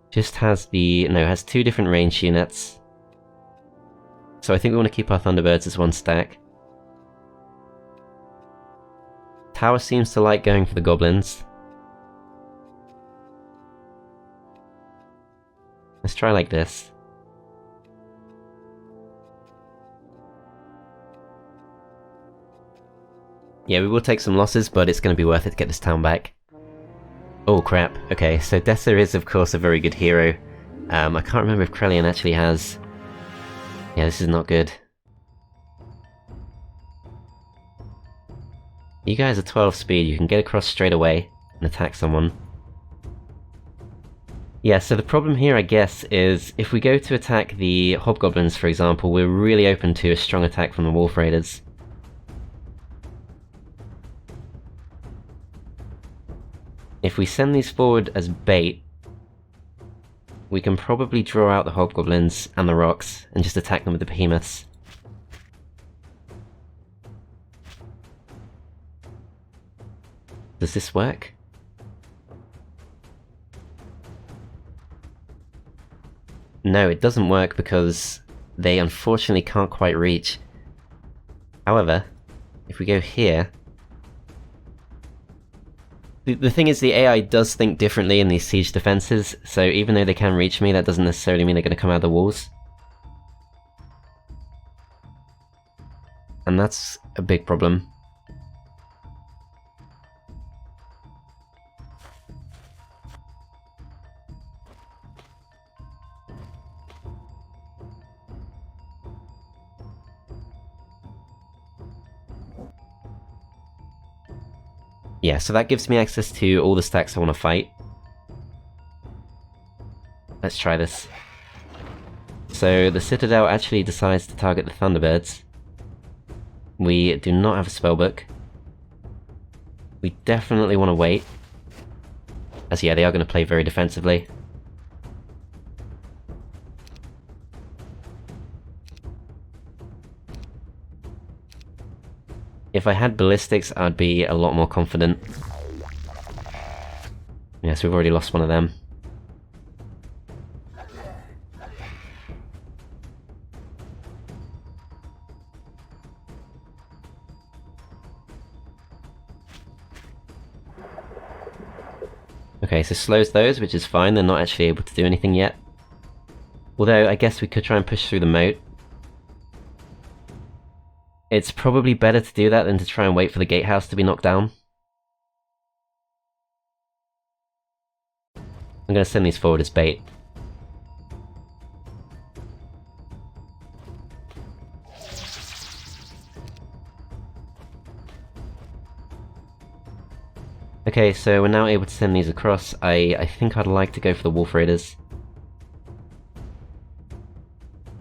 Just has has 2 different range units. So I think we want to keep our Thunderbirds as 1 stack. Tower seems to like going for the goblins. Let's try like this. Yeah, we will take some losses, but it's going to be worth it to get this town back. Oh crap, okay, so Dessa is of course a very good hero. I can't remember if Krelian actually has... Yeah, this is not good. You guys are 12 speed, you can get across straight away and attack someone. Yeah, so the problem here I guess is if we go to attack the Hobgoblins for example, we're really open to a strong attack from the Wolf Raiders. If we send these forward as bait, we can probably draw out the Hobgoblins and the rocks and just attack them with the behemoths. Does this work? No, it doesn't work because they unfortunately can't quite reach. However, if we go here... The thing is, the AI does think differently in these siege defenses, so even though they can reach me, that doesn't necessarily mean they're going to come out of the walls. And that's a big problem. Yeah, so that gives me access to all the stacks I want to fight. Let's try this. So the Citadel actually decides to target the Thunderbirds. We do not have a spellbook. We definitely want to wait. As yeah, they are going to play very defensively. If I had ballistics, I'd be a lot more confident. Yes, we've already lost one of them. Okay, so slows those, which is fine. They're not actually able to do anything yet. Although, I guess we could try and push through the moat. It's probably better to do that than to try and wait for the gatehouse to be knocked down. I'm going to send these forward as bait. Okay, so we're now able to send these across. I think I'd like to go for the Wolf Raiders.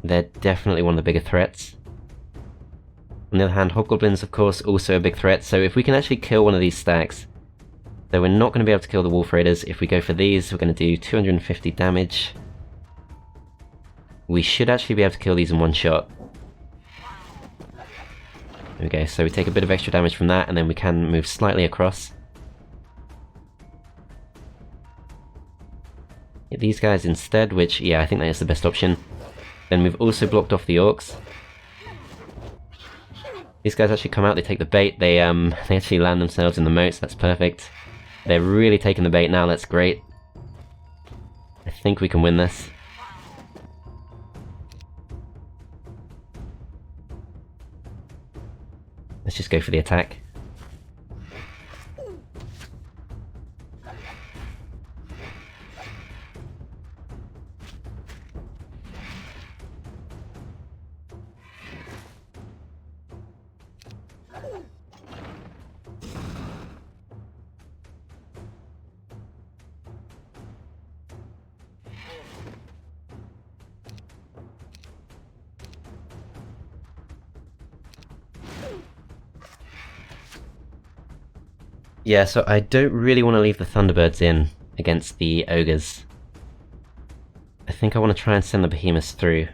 They're definitely one of the bigger threats. On the other hand, Hobgoblins, of course, also a big threat, so if we can actually kill one of these stacks, though we're not going to be able to kill the Wolf Raiders, if we go for these, we're going to do 250 damage. We should actually be able to kill these in one shot. There we go, so we take a bit of extra damage from that, and then we can move slightly across. Hit these guys instead, which, yeah, I think that is the best option. Then we've also blocked off the orcs. These guys actually come out, they take the bait, they actually land themselves in the moats, that's perfect. They're really taking the bait now, that's great. I think we can win this. Let's just go for the attack. Yeah, so I don't really want to leave the Thunderbirds in against the Ogres. I think I want to try and send the Behemoths through.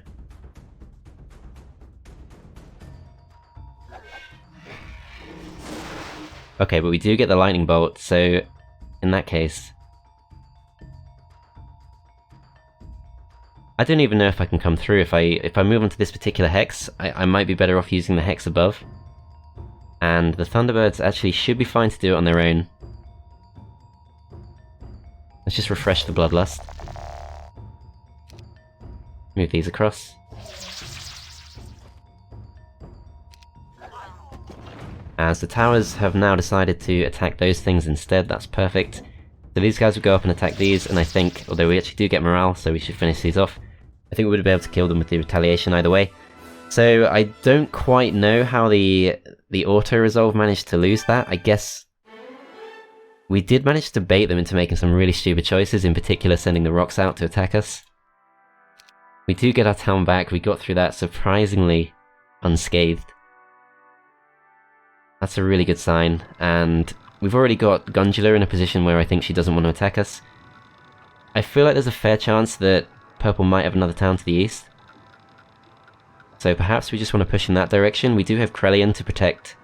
Okay, but we do get the Lightning Bolt, so in that case... I don't even know if I can come through. If I move on to this particular hex, I might be better off using the hex above. And the Thunderbirds actually should be fine to do it on their own. Let's just refresh the Bloodlust. Move these across. As the towers have now decided to attack those things instead, that's perfect. So these guys will go up and attack these, and I think, although we actually do get morale, so we should finish these off, I think we would be able to kill them with the retaliation either way. So I don't quite know how the auto-resolve managed to lose that. I guess we did manage to bait them into making some really stupid choices, in particular sending the rocks out to attack us. We do get our town back, we got through that surprisingly unscathed. That's a really good sign, and we've already got Gundula in a position where I think she doesn't want to attack us. I feel like there's a fair chance that Purple might have another town to the east. So perhaps we just want to push in that direction. We do have Krelian to protect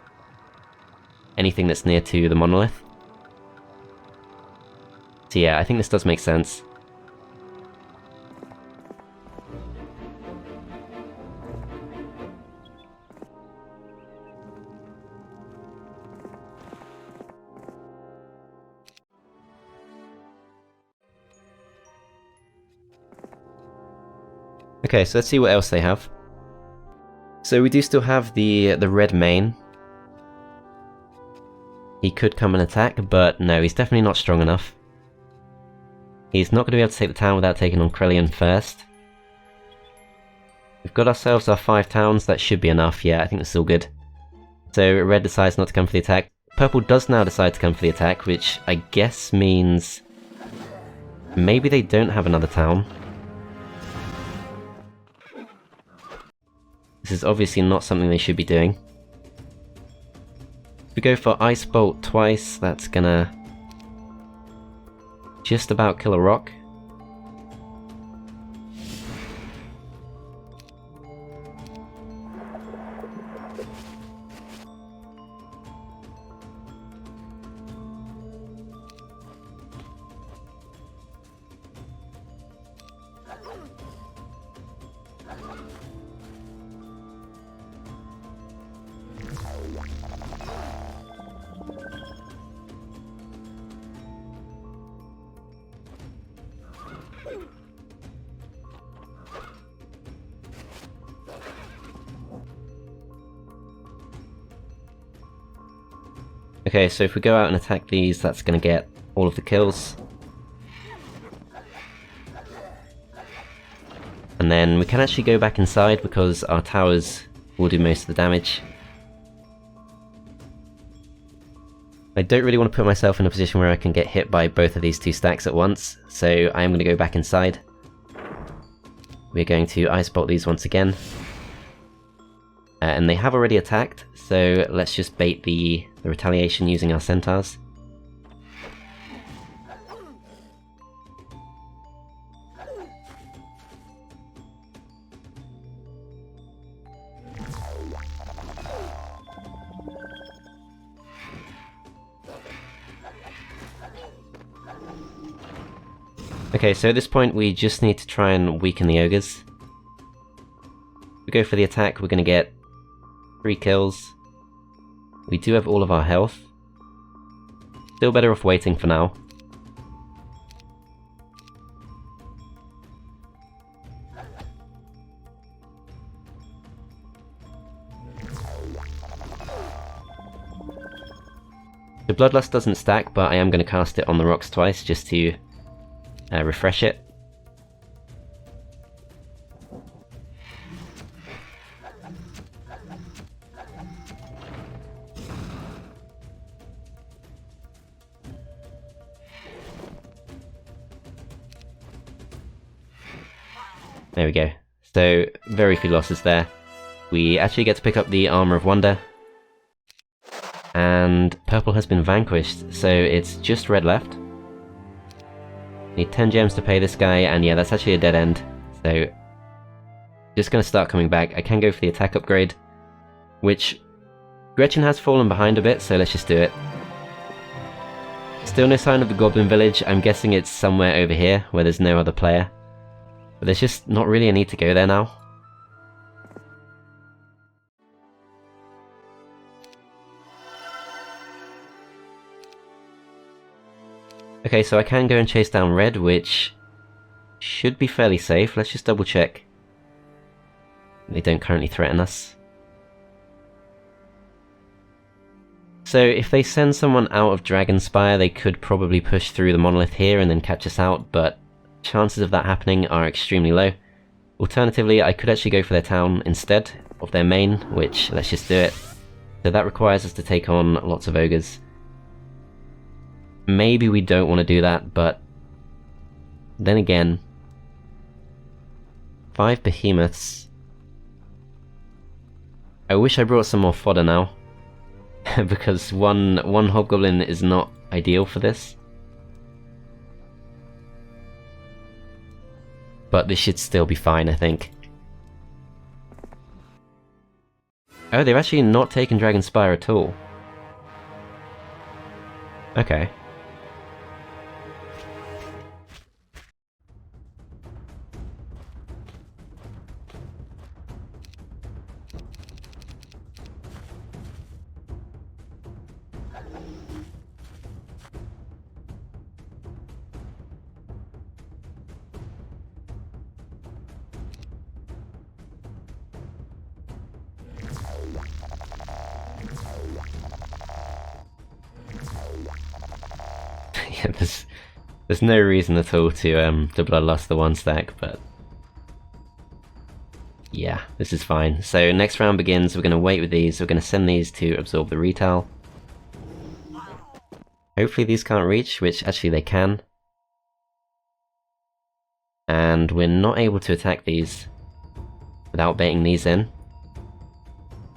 anything that's near to the monolith. So yeah, I think this does make sense. Okay, so let's see what else they have. So we do still have the red mane. He could come and attack, but no, he's definitely not strong enough. He's not going to be able to take the town without taking on Krelian first. We've got ourselves our 5 towns, that should be enough, yeah, I think that's all good. So red decides not to come for the attack. Purple does now decide to come for the attack, which I guess means maybe they don't have another town. This is obviously not something they should be doing. If we go for Ice Bolt twice, that's gonna just about kill a rock. Okay, so if we go out and attack these, that's going to get all of the kills. And then we can actually go back inside because our towers will do most of the damage. I don't really want to put myself in a position where I can get hit by both of these two stacks at once, so I am going to go back inside. We're going to ice bolt these once again. And they have already attacked, so let's just bait the retaliation using our centaurs. Okay, so at this point we just need to try and weaken the ogres. If we go for the attack, we're going to get 3 kills. We do have all of our health. Still better off waiting for now. The Bloodlust doesn't stack, but I am going to cast it on the rocks twice just to refresh it. There we go. So, very few losses there. We actually get to pick up the Armor of Wonder. And purple has been vanquished, so it's just red left. Need 10 gems to pay this guy, and yeah, that's actually a dead end. So, just gonna start coming back. I can go for the attack upgrade, which Gretchin has fallen behind a bit, so let's just do it. Still no sign of the Goblin Village. I'm guessing it's somewhere over here, where there's no other player. But there's just not really a need to go there now. Okay, so I can go and chase down red, which should be fairly safe. Let's just double check. They don't currently threaten us. So if they send someone out of Dragonspire, they could probably push through the monolith here and then catch us out, but chances of that happening are extremely low. Alternatively, I could actually go for their town instead of their main, which, let's just do it. So that requires us to take on lots of ogres. Maybe we don't want to do that, but then again, 5 behemoths. I wish I brought some more fodder now, because one hobgoblin is not ideal for this. But this should still be fine, I think. Oh, they've actually not taken Dragonspire at all. Okay. Yeah, there's no reason at all to bloodlust the 1 stack, but yeah, this is fine. So next round begins. We're going to wait with these. We're going to send these to absorb the retail. Hopefully these can't reach, which actually they can. And we're not able to attack these without baiting these in.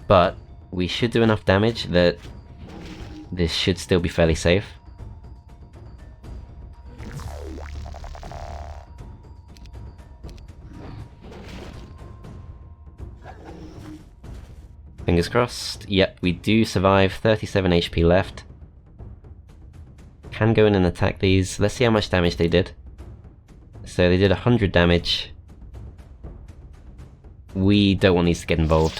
But we should do enough damage that this should still be fairly safe. Fingers crossed. Yep, we do survive. 37 HP left. Can go in and attack these. Let's see how much damage they did. So they did 100 damage. We don't want these to get involved.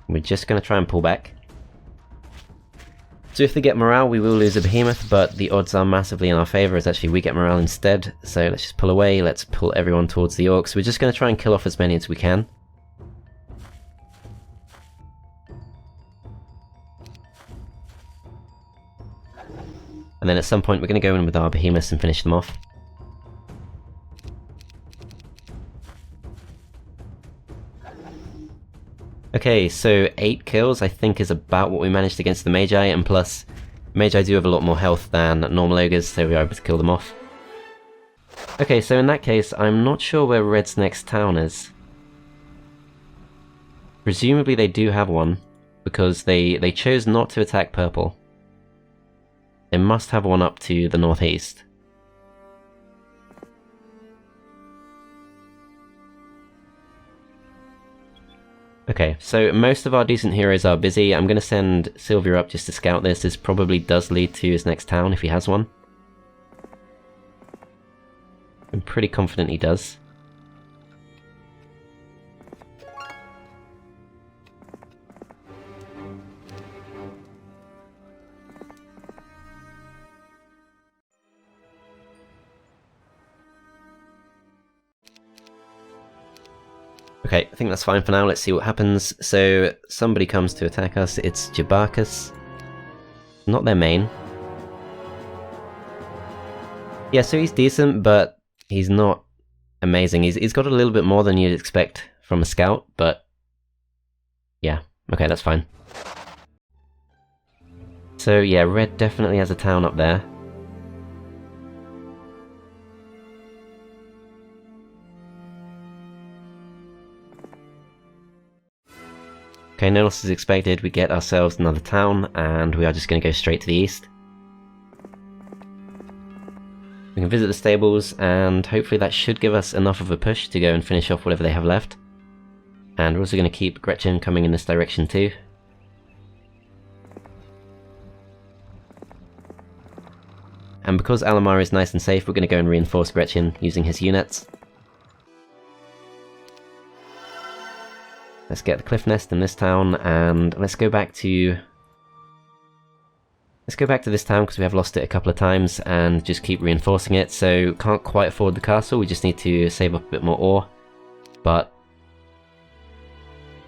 We're just going to try and pull back. So if they get morale, we will lose a behemoth, but the odds are massively in our favour as actually we get morale instead. So let's just pull away, let's pull everyone towards the orcs. We're just going to try and kill off as many as we can. And then at some point we're going to go in with our behemoths and finish them off. Okay, so 8 kills I think is about what we managed against the Magi, and plus, Magi do have a lot more health than normal ogres, so we are able to kill them off. Okay, so in that case, I'm not sure where Red's next town is. Presumably they do have one, because they chose not to attack Purple. They must have one up to the northeast. Okay, so most of our decent heroes are busy. I'm going to send Sylvia up just to scout this. This probably does lead to his next town if he has one. I'm pretty confident he does. Okay, I think that's fine for now. Let's see what happens. So, somebody comes to attack us. It's Jabarkus. Not their main. Yeah, so he's decent, but he's not amazing. He's got a little bit more than you'd expect from a scout, but yeah, okay, that's fine. So yeah, Red definitely has a town up there. Okay, no loss is expected. We get ourselves another town, and we are just going to go straight to the east. We can visit the stables, and hopefully that should give us enough of a push to go and finish off whatever they have left. And we're also going to keep Gretchin coming in this direction too. And because Alamar is nice and safe, we're going to go and reinforce Gretchin using his units. Let's get the cliff nest in this town, and let's go back to this town because we have lost it a couple of times, and just keep reinforcing it. So can't quite afford the castle, we just need to save up a bit more ore, but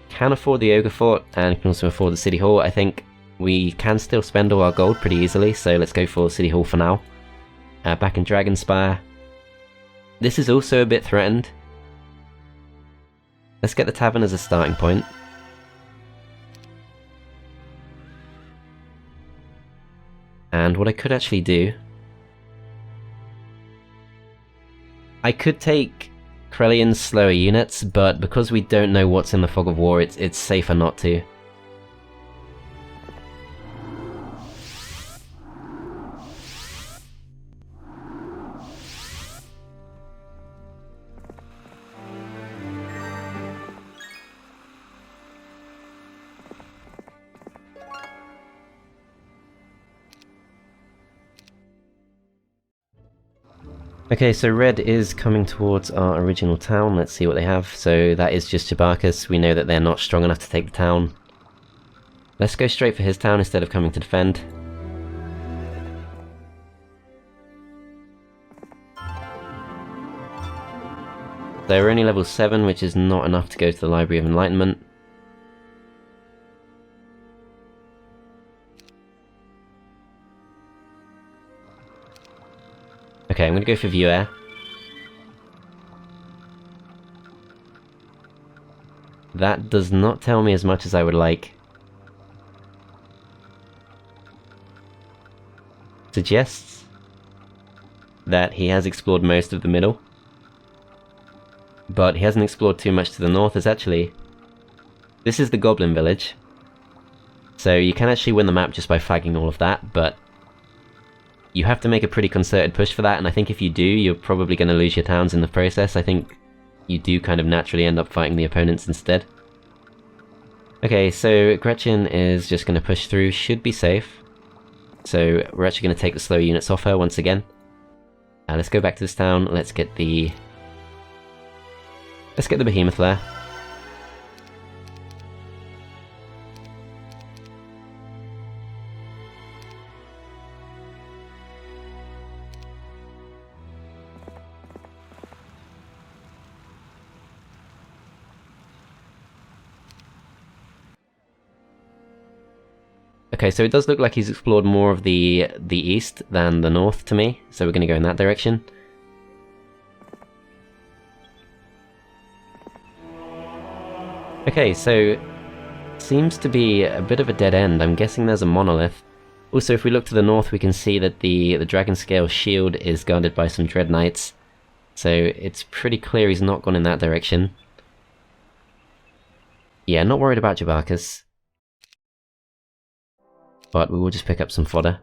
can afford the ogre fort and can also afford the city hall. I think we can still spend all our gold pretty easily, so let's go for city hall for now. Back in Dragonspire, this is also a bit threatened. Let's get the tavern as a starting point. And what I could actually do, I could take Krelian's slower units, but because we don't know what's in the Fog of War, it's safer not to. Okay, so Red is coming towards our original town. Let's see what they have. So that is just Jabarkus. We know that they're not strong enough to take the town. Let's go straight for his town instead of coming to defend. They're only level 7, which is not enough to go to the Library of Enlightenment. Okay, I'm going to go for Viewer. That does not tell me as much as I would like. Suggests that he has explored most of the middle, but he hasn't explored too much to the north. This is the Goblin village, so you can actually win the map just by flagging all of that, but you have to make a pretty concerted push for that, and I think if you do, you're probably going to lose your towns in the process. I think you do kind of naturally end up fighting the opponents instead. Okay, so Gretchin is just going to push through, should be safe. So we're actually going to take the slow units off her once again. Let's go back to this town, let's get the behemoth there. Okay, so it does look like he's explored more of the east than the north to me, so we're going to go in that direction. Okay, so seems to be a bit of a dead end. I'm guessing there's a monolith. Also, if we look to the north, we can see that the dragon scale shield is guarded by some dread knights. So it's pretty clear he's not gone in that direction. Yeah, not worried about Jabarkas. But we will just pick up some fodder.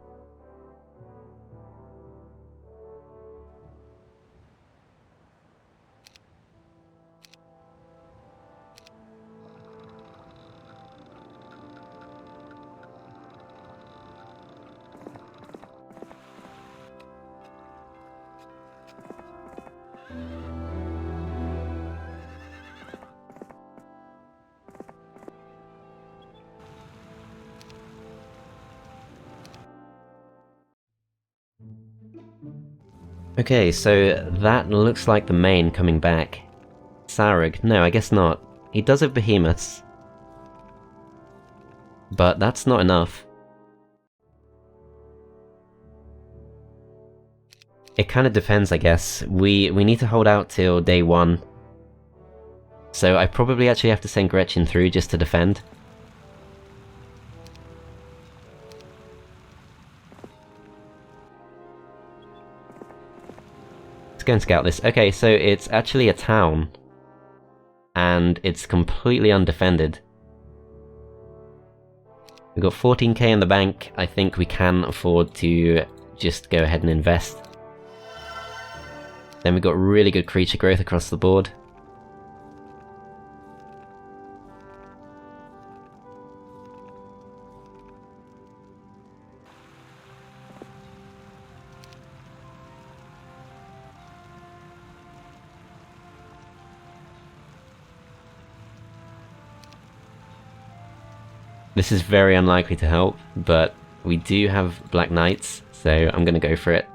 Okay, so that looks like the main coming back. Sarug, no, I guess not. He does have behemoths. But that's not enough. It kind of depends, I guess. We need to hold out till day 1. So I probably actually have to send Gretchin through just to defend. Let's go and scout this. Okay, so it's actually a town. And it's completely undefended. We've got 14k in the bank. I think we can afford to just go ahead and invest. Then we've got really good creature growth across the board. This is very unlikely to help, but we do have Black Knights, so I'm gonna go for it.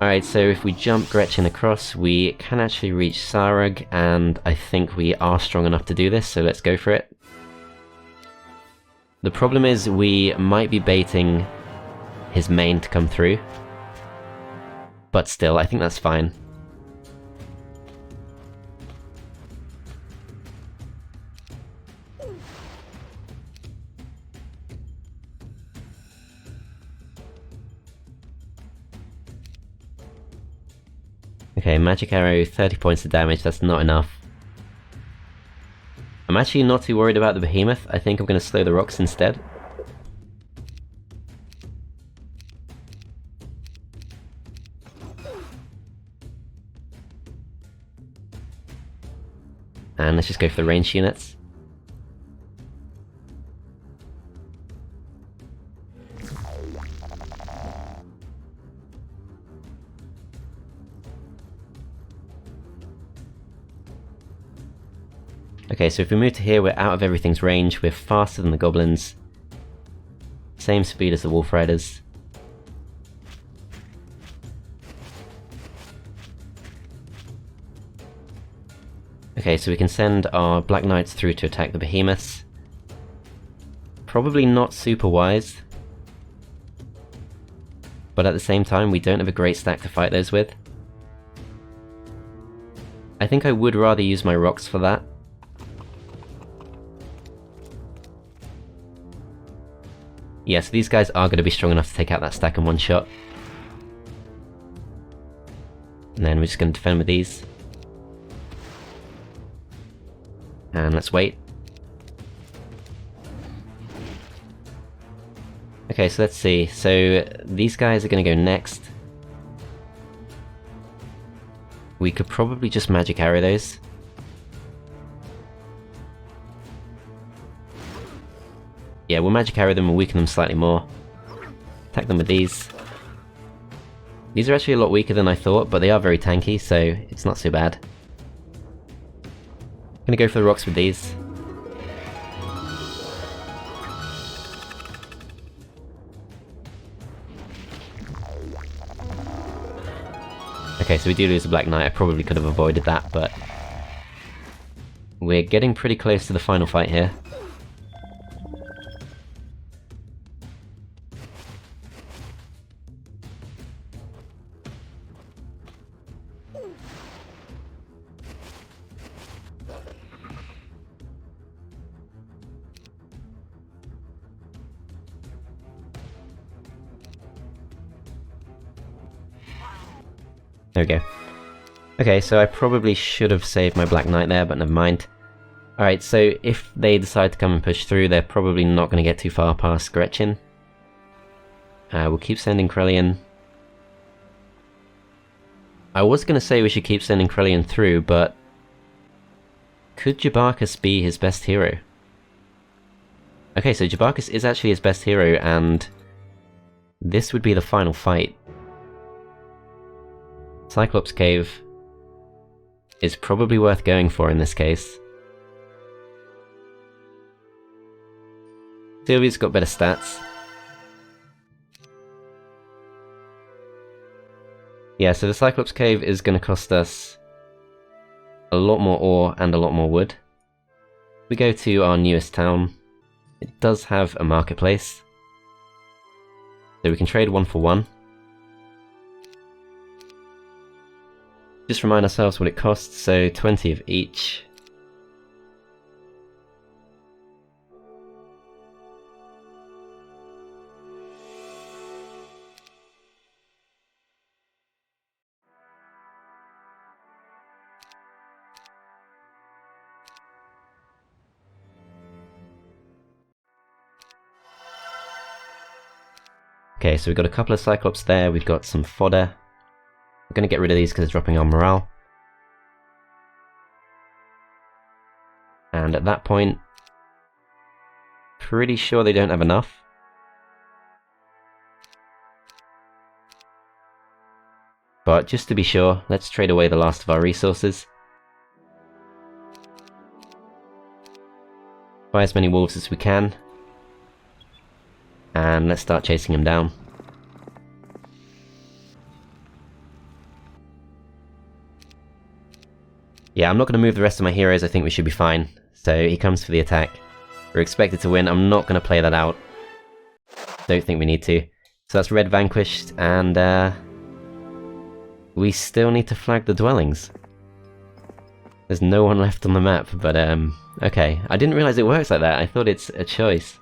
Alright, so if we jump Gretchin across, we can actually reach Sarug, and I think we are strong enough to do this, so let's go for it. The problem is we might be baiting his main to come through, but still, I think that's fine. Okay, magic arrow, 30 points of damage, that's not enough. I'm actually not too worried about the behemoth. I think I'm going to slow the rocks instead. And let's just go for the ranged units. Okay, so if we move to here, we're out of everything's range, we're faster than the goblins. Same speed as the wolf riders. Okay, so we can send our Black Knights through to attack the behemoths. Probably not super wise. But at the same time, we don't have a great stack to fight those with. I think I would rather use my rocks for that. Yeah, so these guys are going to be strong enough to take out that stack in one shot. And then we're just going to defend with these. And let's wait. Okay, so let's see. So these guys are going to go next. We could probably just magic arrow those. Yeah, we'll magic arrow them and weaken them slightly more. Attack them with these. These are actually a lot weaker than I thought, but they are very tanky, so it's not so bad. Gonna go for the rocks with these. Okay, so we do lose a Black Knight. I probably could have avoided that, but we're getting pretty close to the final fight here. There we go. Okay, so I probably should have saved my Black Knight there, but never mind. Alright, so if they decide to come and push through, they're probably not going to get too far past Gretchin. We'll keep sending Krellian. I was going to say we should keep sending Krellian through, but could Jabarkus be his best hero? Okay, so Jabarkus is actually his best hero, and this would be the final fight. Cyclops Cave is probably worth going for in this case. Sylvia's got better stats. Yeah, so the Cyclops Cave is going to cost us a lot more ore and a lot more wood. We go to our newest town. It does have a marketplace, so we can trade 1 for 1. Just remind ourselves what it costs, so 20 of each. Okay, so we've got a couple of Cyclops there, we've got some fodder. We're going to get rid of these because it's dropping our morale. And at that point, pretty sure they don't have enough. But just to be sure, let's trade away the last of our resources. Buy as many wolves as we can. And let's start chasing him down. Yeah, I'm not going to move the rest of my heroes, I think we should be fine. So he comes for the attack. We're expected to win, I'm not going to play that out. Don't think we need to. So that's red vanquished, and we still need to flag the dwellings. There's no one left on the map, but okay. I didn't realise it works like that, I thought it's a choice.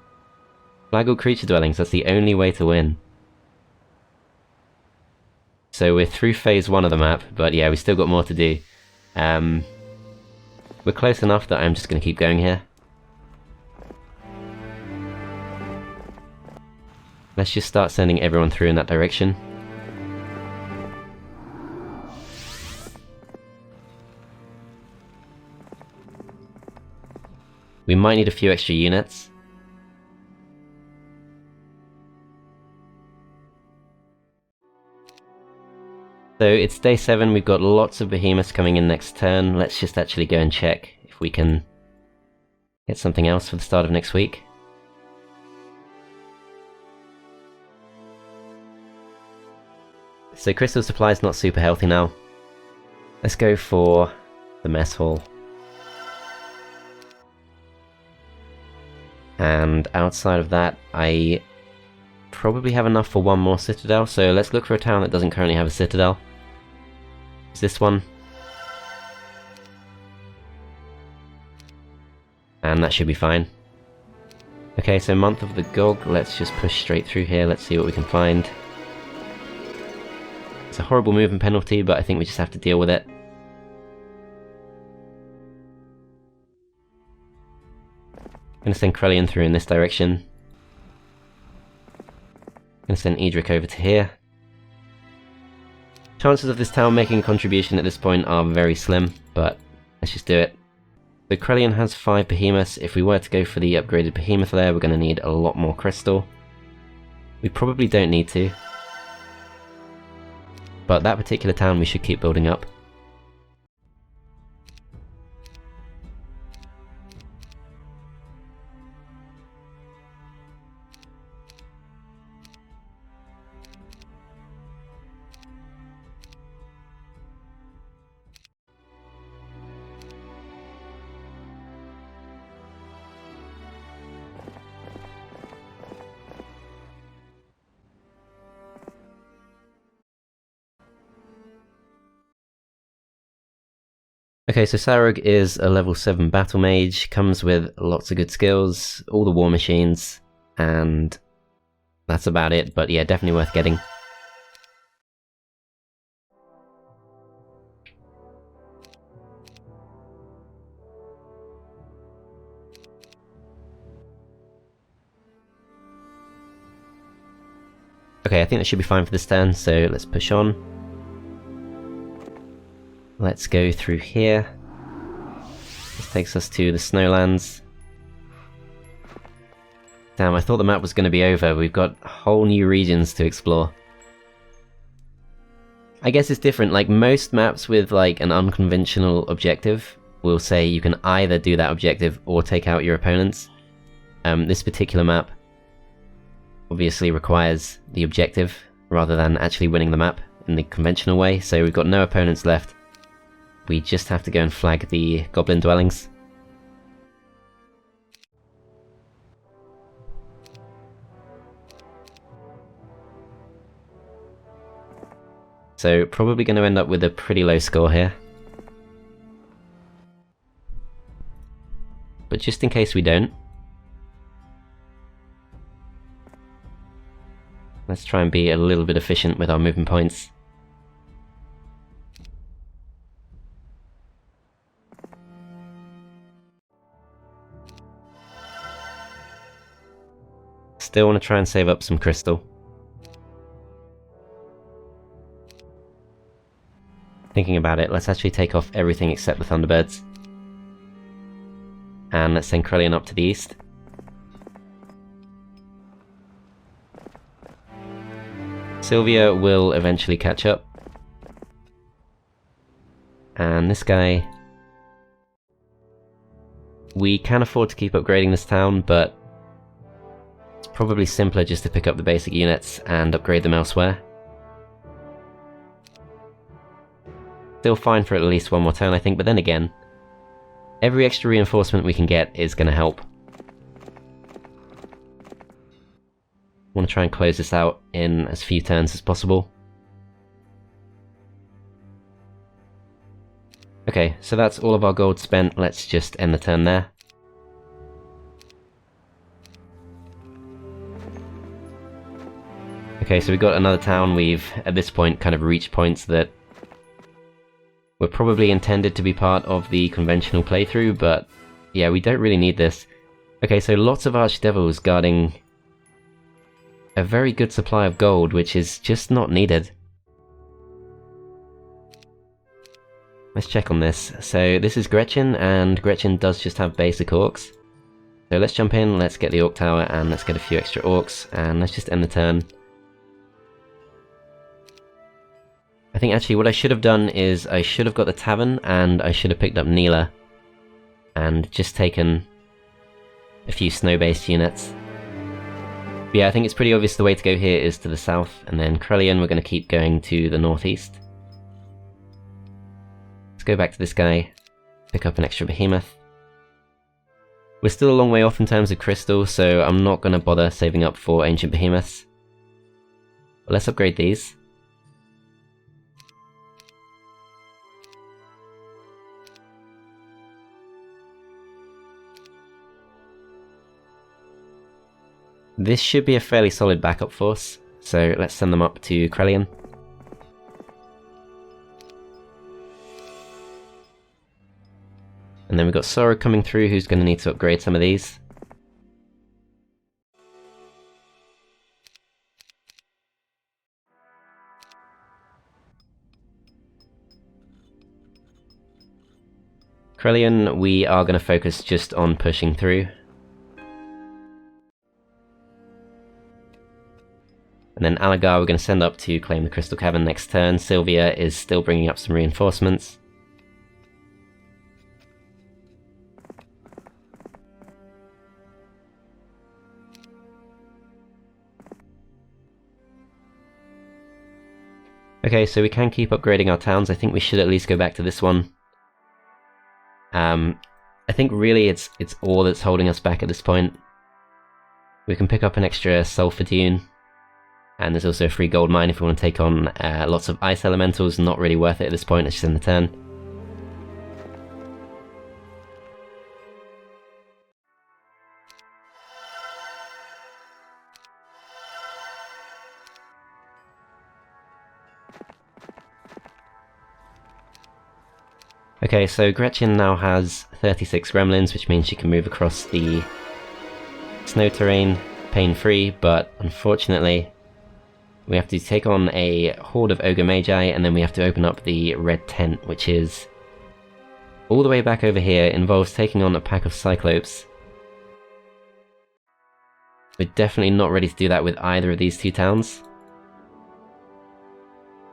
Flag all creature dwellings, that's the only way to win. So we're through phase 1 of the map, but yeah, we still got more to do. We're close enough that I'm just going to keep going here. Let's just start sending everyone through in that direction. We might need a few extra units. So it's day 7, we've got lots of behemoths coming in next turn. Let's just actually go and check if we can get something else for the start of next week. So crystal supply is not super healthy now. Let's go for the mess hall. And outside of that, I probably have enough for one more citadel, so let's look for a town that doesn't currently have a citadel. Is this one? And that should be fine. Okay, so month of the Gog, let's just push straight through here, let's see what we can find. It's a horrible movement penalty, but I think we just have to deal with it. I'm gonna send Krellian through in this direction. I'm gonna send Edric over to here. Chances of this town making a contribution at this point are very slim, but let's just do it. So Krellian has 5 behemoths. If we were to go for the upgraded behemoth lair, we're going to need a lot more crystal. We probably don't need to, but that particular town we should keep building up. Okay, so Sarug is a level 7 battle mage, comes with lots of good skills, all the war machines, and that's about it, but yeah, definitely worth getting. Okay, I think that should be fine for this turn, so let's push on. Let's go through here. This takes us to the Snowlands. Damn, I thought the map was going to be over. We've got whole new regions to explore. I guess it's different, like most maps with like an unconventional objective will say you can either do that objective or take out your opponents. This particular map obviously requires the objective rather than actually winning the map in the conventional way, so we've got no opponents left. We just have to go and flag the goblin dwellings. So probably going to end up with a pretty low score here. But just in case we don't, let's try and be a little bit efficient with our movement points. Still want to try and save up some crystal. Thinking about it, let's actually take off everything except the Thunderbirds. And let's send Krellian up to the east. Sylvia will eventually catch up. And this guy... we can afford to keep upgrading this town, but it's probably simpler just to pick up the basic units and upgrade them elsewhere. Still fine for at least one more turn, I think, but then again, every extra reinforcement we can get is going to help. Want to try and close this out in as few turns as possible. Okay, so that's all of our gold spent. Let's just end the turn there. Okay, so we've got another town. We've, at this point, kind of reached points that were probably intended to be part of the conventional playthrough, but yeah, we don't really need this. Okay, so lots of Archdevils guarding a very good supply of gold, which is just not needed. Let's check on this. So this is Gretchin, and Gretchin does just have basic orcs. So let's jump in, let's get the orc tower, and let's get a few extra orcs, and let's just end the turn. I think actually what I should have done is I should have got the tavern, and I should have picked up Neela and just taken a few snow-based units. But yeah, I think it's pretty obvious the way to go here is to the south, and then Krellian we're going to keep going to the northeast. Let's go back to this guy, pick up an extra behemoth. We're still a long way off in terms of crystal, so I'm not going to bother saving up for ancient behemoths. But let's upgrade these. This should be a fairly solid backup force, so let's send them up to Krellian. And then we've got Sora coming through, who's going to need to upgrade some of these. Krellian, we are going to focus just on pushing through. And then Alagar we're going to send up to claim the Crystal Cavern next turn. Sylvia is still bringing up some reinforcements. Okay, so we can keep upgrading our towns. I think we should at least go back to this one. I think really it's ore that's holding us back at this point. We can pick up an extra sulfur dune. And there's also a free gold mine if we want to take on lots of ice elementals. Not really worth it at this point, let's just end the turn. Okay, so Gretchin now has 36 gremlins, which means she can move across the snow terrain pain-free, but unfortunately We have to take on a horde of Ogre Magi, and then we have to open up the red tent, which is all the way back over here. Involves taking on a pack of Cyclopes. We're definitely not ready to do that with either of these two towns.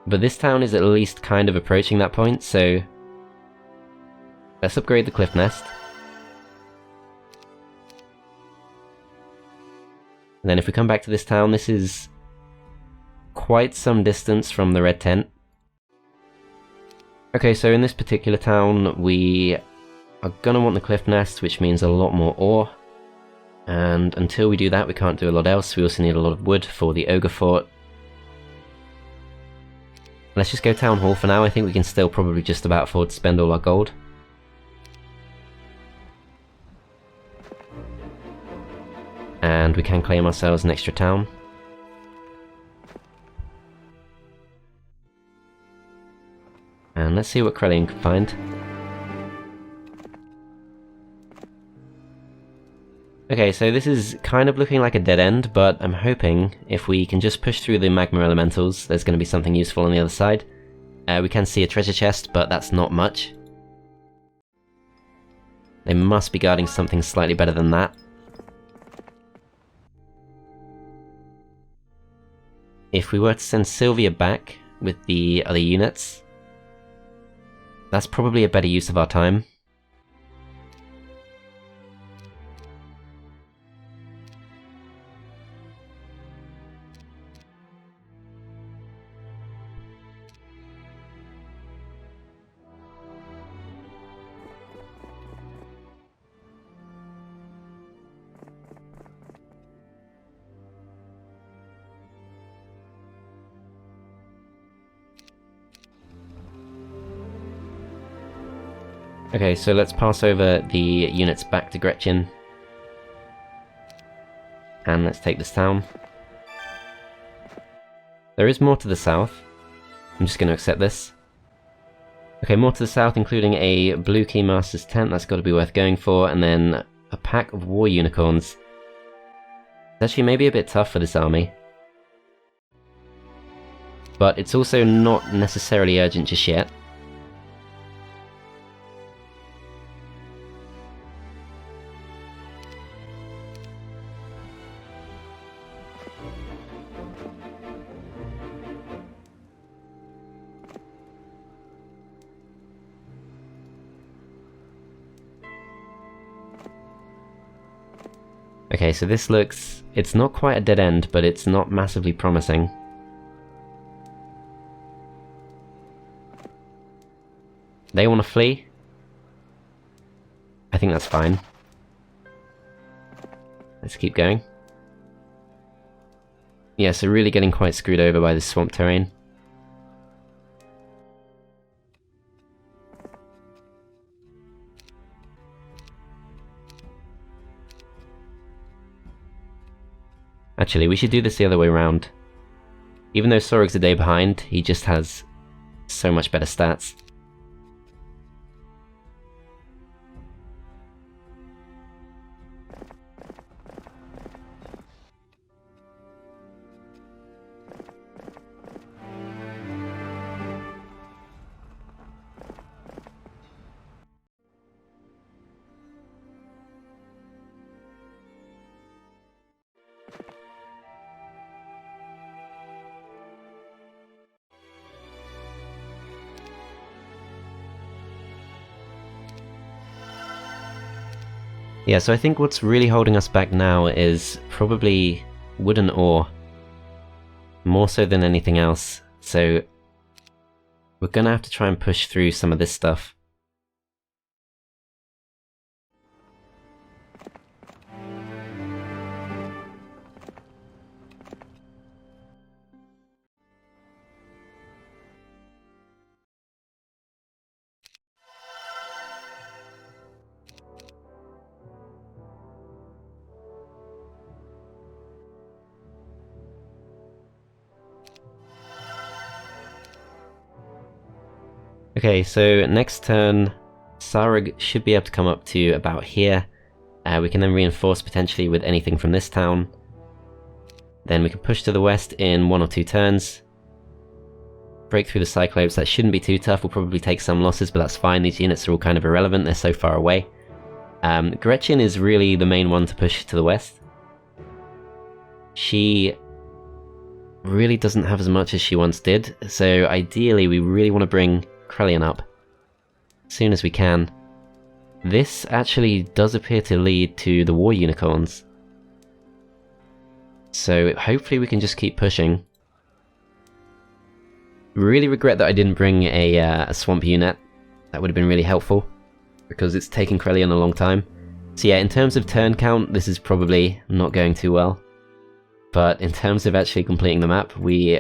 But this town is at least kind of approaching that point, so let's upgrade the Cliff Nest. And then if we come back to this town, this is quite some distance from the red tent. Okay, so in this particular town, we are gonna want the Cliff Nest, which means a lot more ore. And until we do that, we can't do a lot else. We also need a lot of wood for the Ogre Fort. Let's just go Town Hall for now. I think we can still probably just about afford to spend all our gold. And we can claim ourselves an extra town. And let's see what Krellian can find. Okay, so this is kind of looking like a dead end, but I'm hoping if we can just push through the magma elementals, there's going to be something useful on the other side. We can see a treasure chest, but that's not much. They must be guarding something slightly better than that. If we were to send Sylvia back with the other units, that's probably a better use of our time. Okay, so let's pass over the units back to Gretchin. And let's take this town. There is more to the south. I'm just going to accept this. Okay, more to the south, including a blue Keymaster's tent. That's got to be worth going for. And then a pack of war unicorns. It's actually maybe a bit tough for this army. But it's also not necessarily urgent just yet. Okay, so this looks... it's not quite a dead end, but it's not massively promising. They want to flee? I think that's fine. Let's keep going. Yeah, so really getting quite screwed over by this swamp terrain. Actually, we should do this the other way around. Even though Sorog's a day behind, he just has so much better stats. Yeah, so I think what's really holding us back now is probably wood and ore. More so than anything else. So we're gonna have to try and push through some of this stuff. Okay, so next turn, Sarug should be able to come up to about here. We can then reinforce potentially with anything from this town. Then we can push to the west in 1 or 2 turns. Break through the Cyclopes. That shouldn't be too tough. We'll probably take some losses, but that's fine. These units are all kind of irrelevant. They're so far away. Gretchin is really the main one to push to the west. She really doesn't have as much as she once did, so ideally we really want to bring Krelian up as soon as we can. This actually does appear to lead to the War Unicorns, so hopefully we can just keep pushing. Really regret that I didn't bring a swamp unit. That would have been really helpful, because it's taken Krelian a long time. So yeah, in terms of turn count, this is probably not going too well. But in terms of actually completing the map, we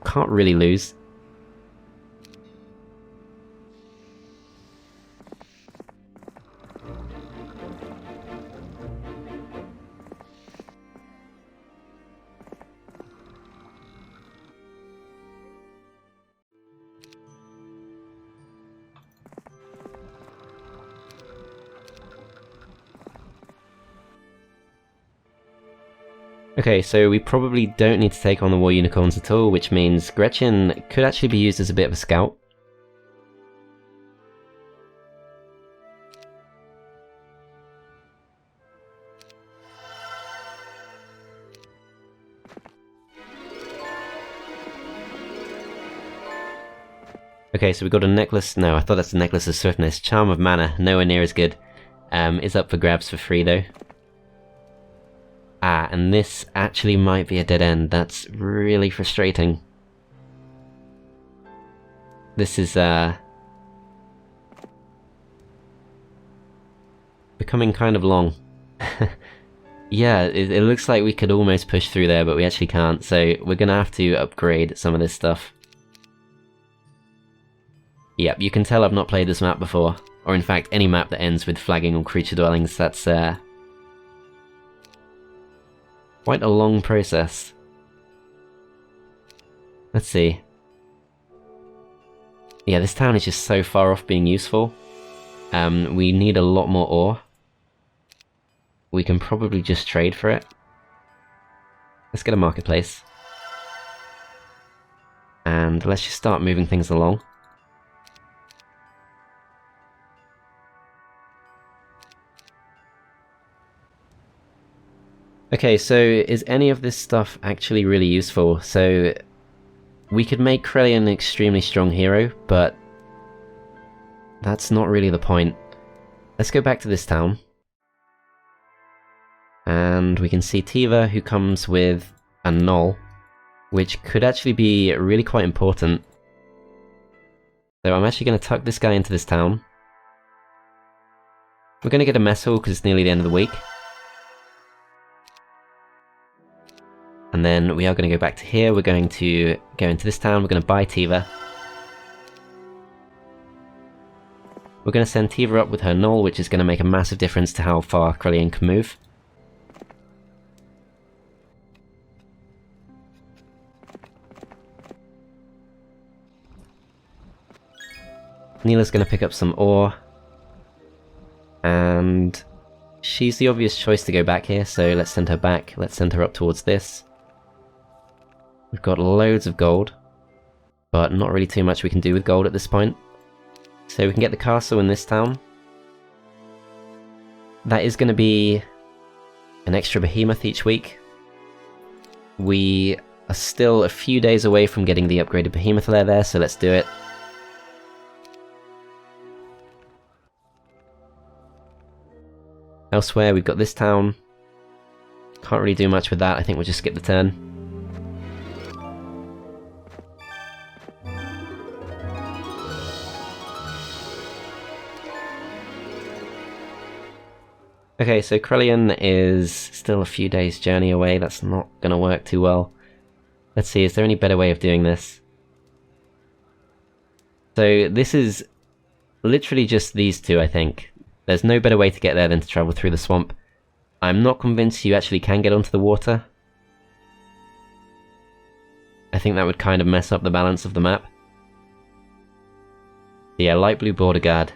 can't really lose. Okay, so we probably don't need to take on the War Unicorns at all, which means Gretchin could actually be used as a bit of a scout. Okay, so we got a necklace. No, I thought that's a necklace of swiftness. Charm of mana, nowhere near as good. Is up for grabs for free though. Ah, and this actually might be a dead end. That's really frustrating. This is, becoming kind of long. Yeah, it looks like we could almost push through there, but we actually can't, so we're gonna have to upgrade some of this stuff. Yep, you can tell I've not played this map before, or in fact any map that ends with flagging on creature dwellings. That's, quite a long process. Let's see. Yeah, this town is just so far off being useful. We need a lot more ore. We can probably just trade for it. Let's get a marketplace. And let's just start moving things along. Okay, so is any of this stuff actually really useful? So we could make Krelian an extremely strong hero, but that's not really the point. Let's go back to this town. And we can see Tiva, who comes with a null, which could actually be really quite important. So I'm actually going to tuck this guy into this town. We're going to get a mess hall because it's nearly the end of the week. And then we are going to go back to here. We're going to go into this town. We're going to buy Tiva. We're going to send Tiva up with her null, which is going to make a massive difference to how far Krelian can move. Neela's going to pick up some ore. And she's the obvious choice to go back here, so let's send her back. Let's send her up towards this. We've got loads of gold, but not really too much we can do with gold at this point. So we can get the castle in this town. That is going to be an extra behemoth each week. We are still a few days away from getting the upgraded behemoth lair there, so let's do it. Elsewhere we've got this town. Can't really do much with that, I think we'll just skip the turn. Okay, so Krelian is still a few days' journey away. That's not going to work too well. Let's see, is there any better way of doing this? So this is literally just these two, I think. There's no better way to get there than to travel through the swamp. I'm not convinced you actually can get onto the water. I think that would kind of mess up the balance of the map. Yeah, light blue border guard.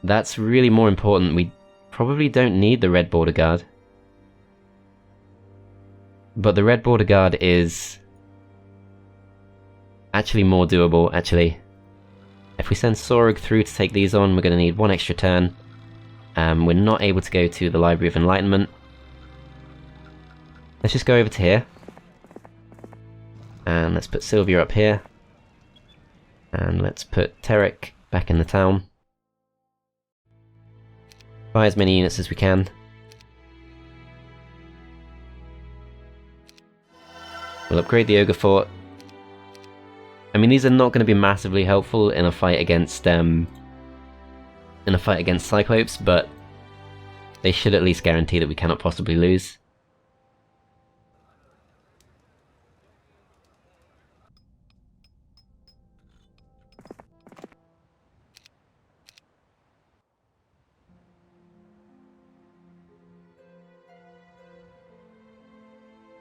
That's really more important. We probably don't need the red border guard. But the red border guard is actually more doable, actually. If we send Sorug through to take these on, we're going to need one extra turn. We're not able to go to the Library of Enlightenment. Let's just go over to here. And let's put Sylvia up here. And let's put Terek back in the town. Buy as many units as we can. We'll upgrade the Ogre Fort. I mean, these are not going to be massively helpful in a fight against Cyclopes, but they should at least guarantee that we cannot possibly lose.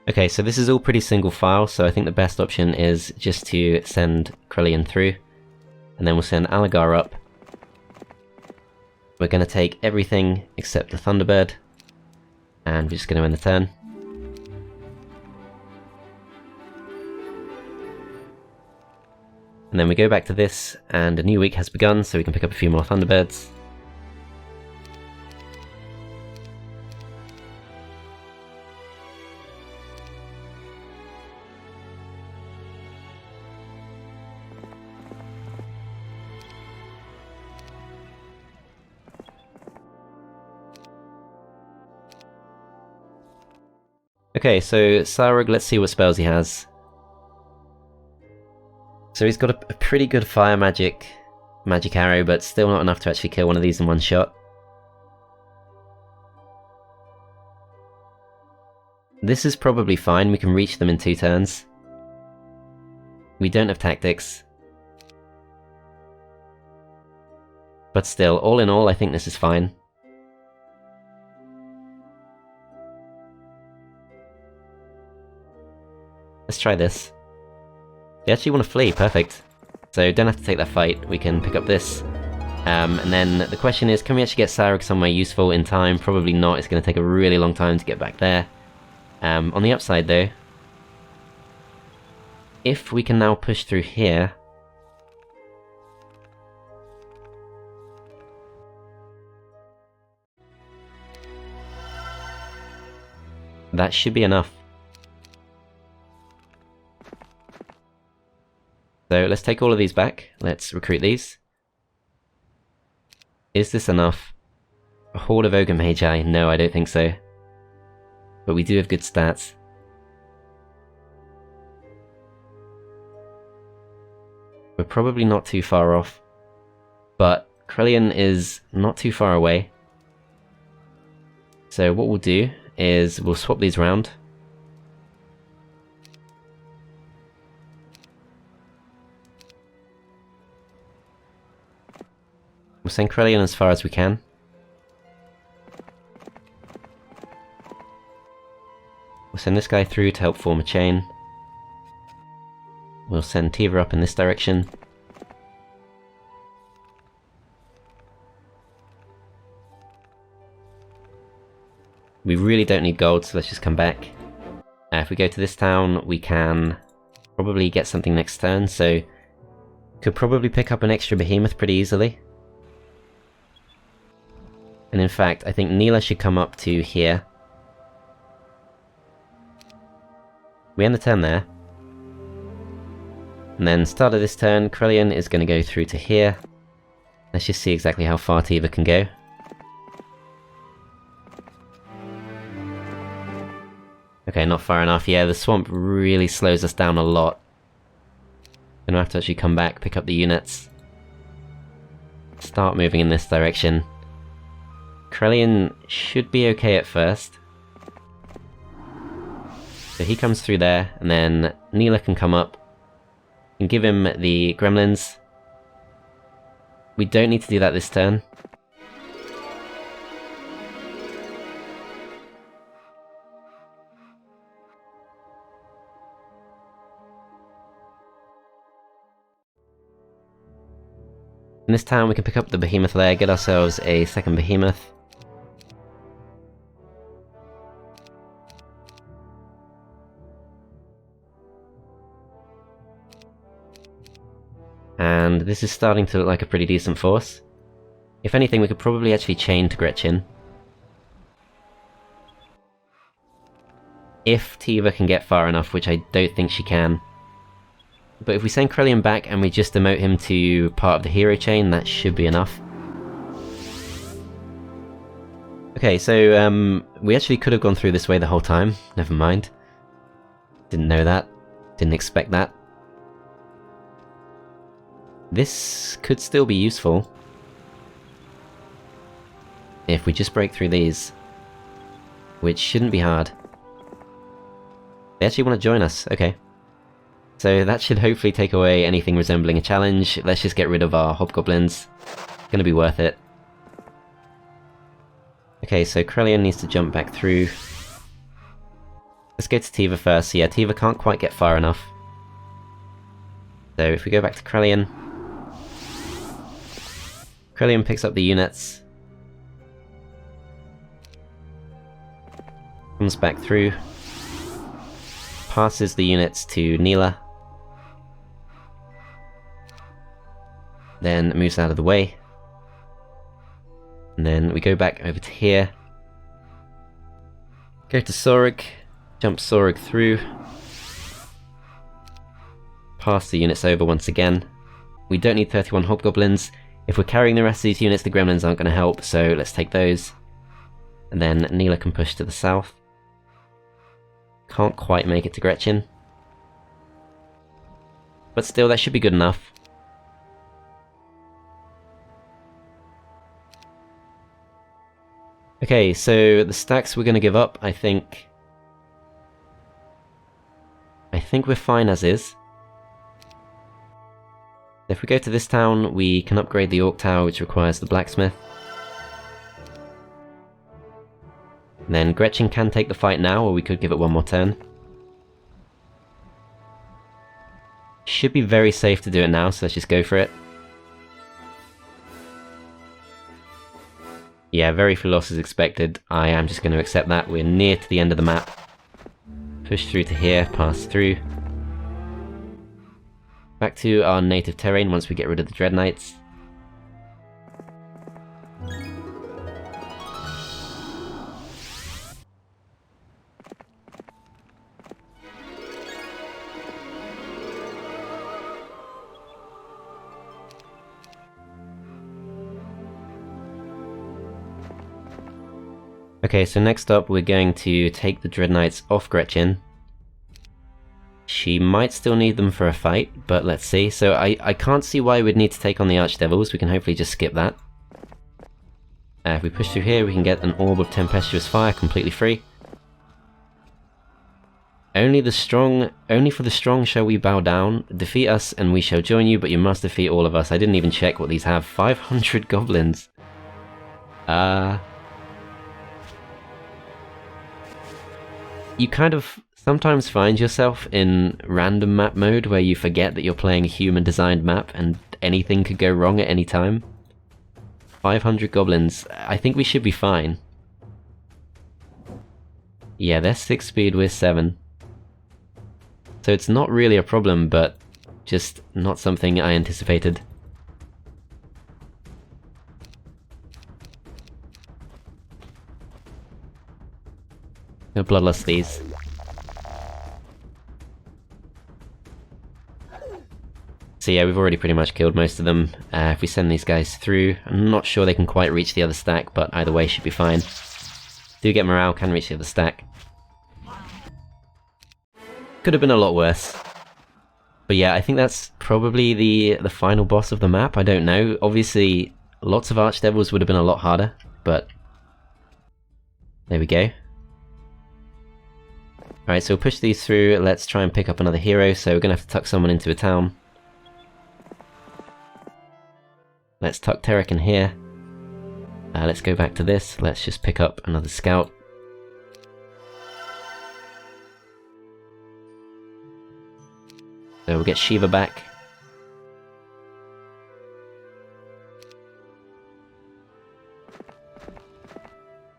Okay, so this is all pretty single file, so I think the best option is just to send Krelian through, and then we'll send Alagar up. We're going to take everything except the Thunderbird, and we're just going to end the turn. And then we go back to this, and a new week has begun, so we can pick up a few more Thunderbirds. Okay, so Sarug, let's see what spells he has. So he's got a pretty good fire magic arrow, but still not enough to actually kill one of these in one shot. This is probably fine, we can reach them in 2 turns. We don't have tactics. But still, all in all, I think this is fine. Let's try this. They actually want to flee, perfect. So don't have to take that fight, we can pick up this. And then the question is, can we actually get Sarug somewhere useful in time? Probably not, it's going to take a really long time to get back there. On the upside though, if we can now push through here, that should be enough. So let's take all of these back, let's recruit these. Is this enough? A horde of Ogre Magi? No, I don't think so. But we do have good stats. We're probably not too far off. But Krelian is not too far away. So what we'll do is we'll swap these around. We'll send Krelian as far as we can. We'll send this guy through to help form a chain. We'll send Tiva up in this direction. We really don't need gold, so let's just come back. If we go to this town, we can probably get something next turn, so could probably pick up an extra behemoth pretty easily. And in fact, I think Neela should come up to here. We end the turn there. And then start of this turn, Krelian is going to go through to here. Let's just see exactly how far Tiva can go. Okay, not far enough. Yeah, the swamp really slows us down a lot. Gonna have to actually come back, pick up the units. Start moving in this direction. Krelian should be okay at first. So he comes through there, and then Neela can come up and give him the gremlins. We don't need to do that this turn. In this town we can pick up the behemoth lair, get ourselves a second behemoth. And this is starting to look like a pretty decent force. If anything, we could probably actually chain to Gretchin. If Tiva can get far enough, which I don't think she can. But if we send Krellian back and we just demote him to part of the hero chain, that should be enough. Okay, so we actually could have gone through this way the whole time. Never mind. Didn't know that. Didn't expect that. This could still be useful. If we just break through these. Which shouldn't be hard. They actually want to join us, okay. So that should hopefully take away anything resembling a challenge. Let's just get rid of our hobgoblins. Gonna be worth it. Okay, so Krellian needs to jump back through. Let's go to Tiva first. Yeah, Tiva can't quite get far enough. So if we go back to Krellian. Krellian picks up the units. Comes back through. Passes the units to Neela. Then moves out of the way. And then we go back over to here. Go to Sorug. Jump Sorug through. Pass the units over once again. We don't need 31 hobgoblins. If we're carrying the rest of these units, the gremlins aren't going to help, so let's take those. And then Neela can push to the south. Can't quite make it to Gretchin. But still, that should be good enough. Okay, so the stacks we're going to give up, I think we're fine as is. If we go to this town, we can upgrade the Orc Tower, which requires the blacksmith. Then Gretchin can take the fight now, or we could give it one more turn. Should be very safe to do it now, so let's just go for it. Yeah, very few losses expected. I am just going to accept that. We're near to the end of the map. Push through to here, pass through. Back to our native terrain once we get rid of the Dread Knights. Okay, so next up we're going to take the Dread Knights off Gretchin. She might still need them for a fight, but let's see. So I can't see why we'd need to take on the Archdevils. We can hopefully just skip that. If we push through here, we can get an Orb of Tempestuous Fire completely free. Only for the strong shall we bow down. Defeat us and we shall join you, but you must defeat all of us. I didn't even check what these have. 500 goblins. You kind of sometimes find yourself in random map mode where you forget that you're playing a human-designed map and anything could go wrong at any time. 500 goblins. I think we should be fine. Yeah, they're 6 speed, we're 7. So it's not really a problem, but just not something I anticipated. No bloodlust these. So yeah, we've already pretty much killed most of them. If we send these guys through, I'm not sure they can quite reach the other stack, but either way should be fine. Do get morale, can reach the other stack. Could have been a lot worse. But yeah, I think that's probably the final boss of the map, I don't know. Obviously, lots of Archdevils would have been a lot harder, but there we go. Alright, so we'll push these through, let's try and pick up another hero, so we're going to have to tuck someone into a town. Let's tuck Terek in here. Let's go back to this, let's just pick up another scout. So we'll get Shiva back.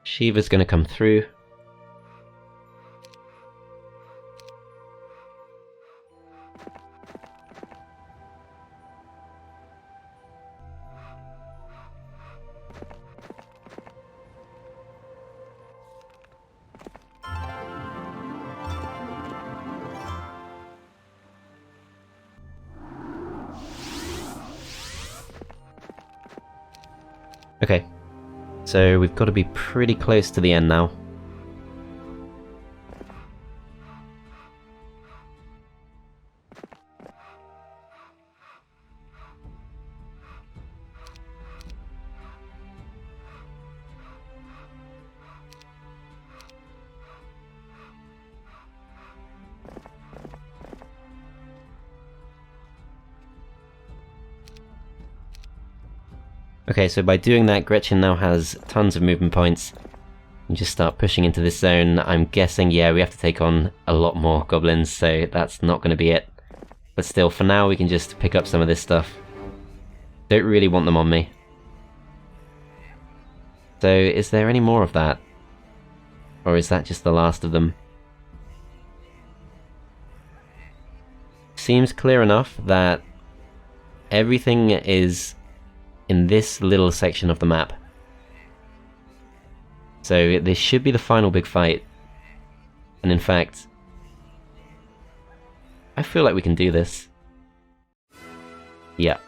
Shiva's going to come through. Okay, so we've got to be pretty close to the end now. Okay, so by doing that, Gretchin now has tons of movement points. You just start pushing into this zone. I'm guessing, yeah, we have to take on a lot more goblins, so that's not going to be it. But still, for now, we can just pick up some of this stuff. Don't really want them on me. So, is there any more of that? Or is that just the last of them? Seems clear enough that everything is in this little section of the map. So this should be the final big fight. And in fact, I feel like we can do this. Yeah.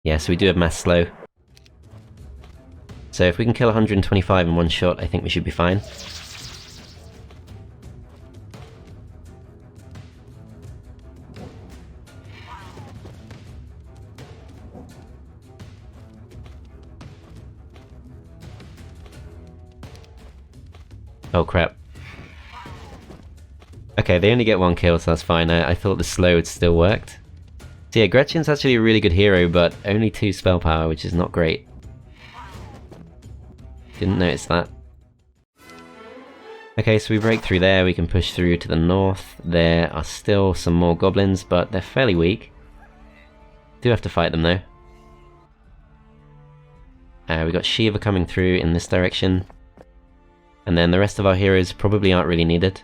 Yeah, so we do have mass slow. So if we can kill 125 in one shot, I think we should be fine. Oh crap. Okay, they only get one kill, so that's fine. I thought the slow had still worked. So yeah, Gretchin's actually a really good hero, but only 2 spell power, which is not great. Didn't notice that. Okay, so we break through there, we can push through to the north. There are still some more goblins, but they're fairly weak. Do have to fight them though. We got Shiva coming through in this direction. And then the rest of our heroes probably aren't really needed.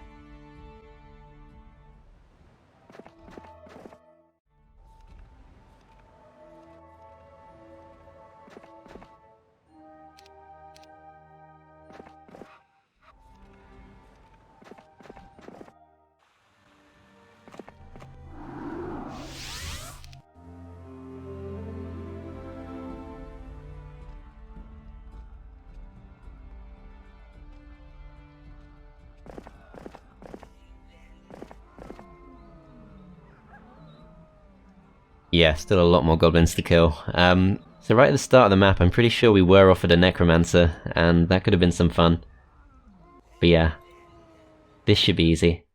Yeah, still a lot more goblins to kill. So right at the start of the map, I'm pretty sure we were offered a necromancer, and that could have been some fun. But yeah, this should be easy.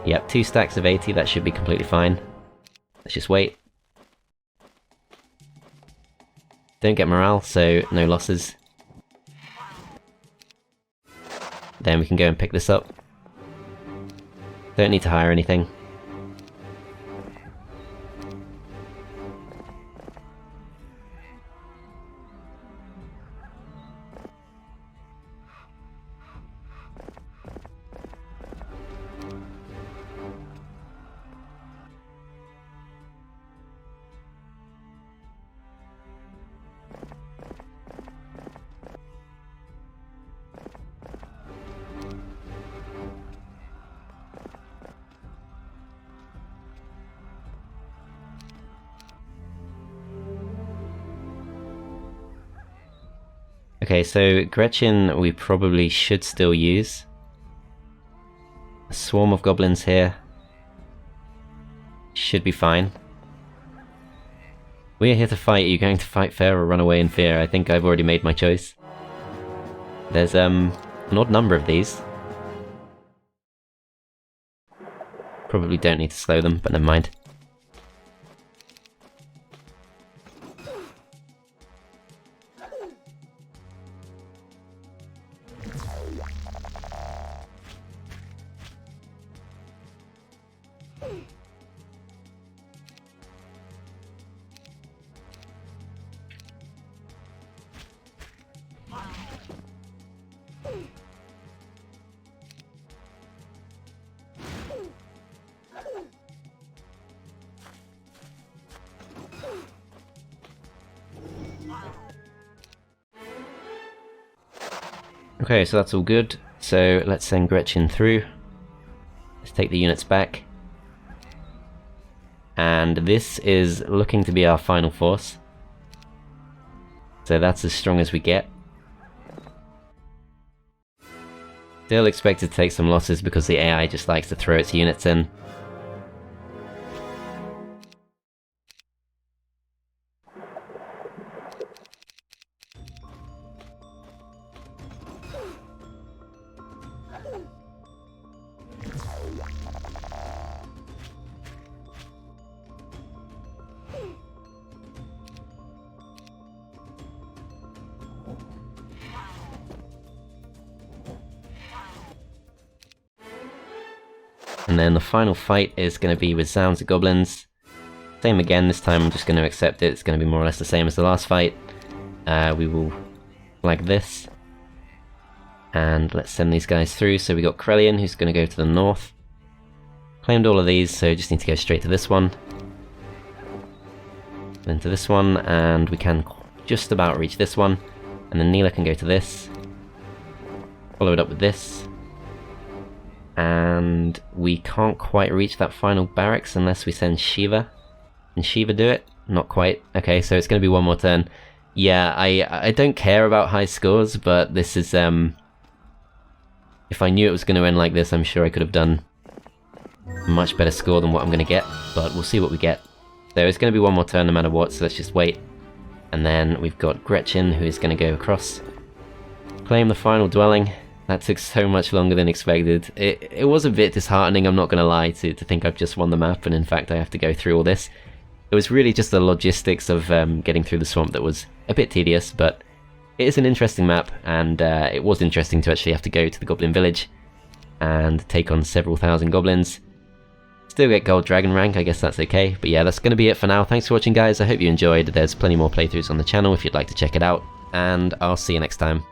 Yep, 2 stacks of 80, that should be completely fine. Let's just wait. Don't get morale, so no losses. Then we can go and pick this up. Don't need to hire anything. Okay, so Gretchin we probably should still use. A swarm of goblins here. Should be fine. We are here to fight. Are you going to fight fair or run away in fear? I think I've already made my choice. There's an odd number of these. Probably don't need to slow them, but never mind. Okay, so that's all good. So let's send Gretchin through. Let's take the units back. And this is looking to be our final force. So that's as strong as we get. Still expected to take some losses because the AI just likes to throw its units in. And then the final fight is going to be with sounds of goblins. Same again, this time I'm just going to accept it. It's going to be more or less the same as the last fight. We will flag this. And let's send these guys through. So we got Krellian, who's going to go to the north. Claimed all of these, so just need to go straight to this one. Then to this one, and we can just about reach this one. And then Neela can go to this. Follow it up with this. And we can't quite reach that final barracks unless we send Shiva. Can Shiva do it? Not quite. Okay, so it's going to be one more turn. Yeah, I don't care about high scores, but this is, if I knew it was going to end like this, I'm sure I could have done a much better score than what I'm going to get, but we'll see what we get. So it's going to be one more turn no matter what, so let's just wait. And then we've got Gretchin, who is going to go across. Claim the final dwelling. That took so much longer than expected. It was a bit disheartening, I'm not going to lie, to think I've just won the map, and in fact I have to go through all this. It was really just the logistics of getting through the swamp that was a bit tedious, but it is an interesting map, and it was interesting to actually have to go to the Goblin Village and take on several thousand goblins. Still get gold dragon rank, I guess that's okay, but yeah, that's going to be it for now. Thanks for watching guys, I hope you enjoyed. There's plenty more playthroughs on the channel if you'd like to check it out, and I'll see you next time.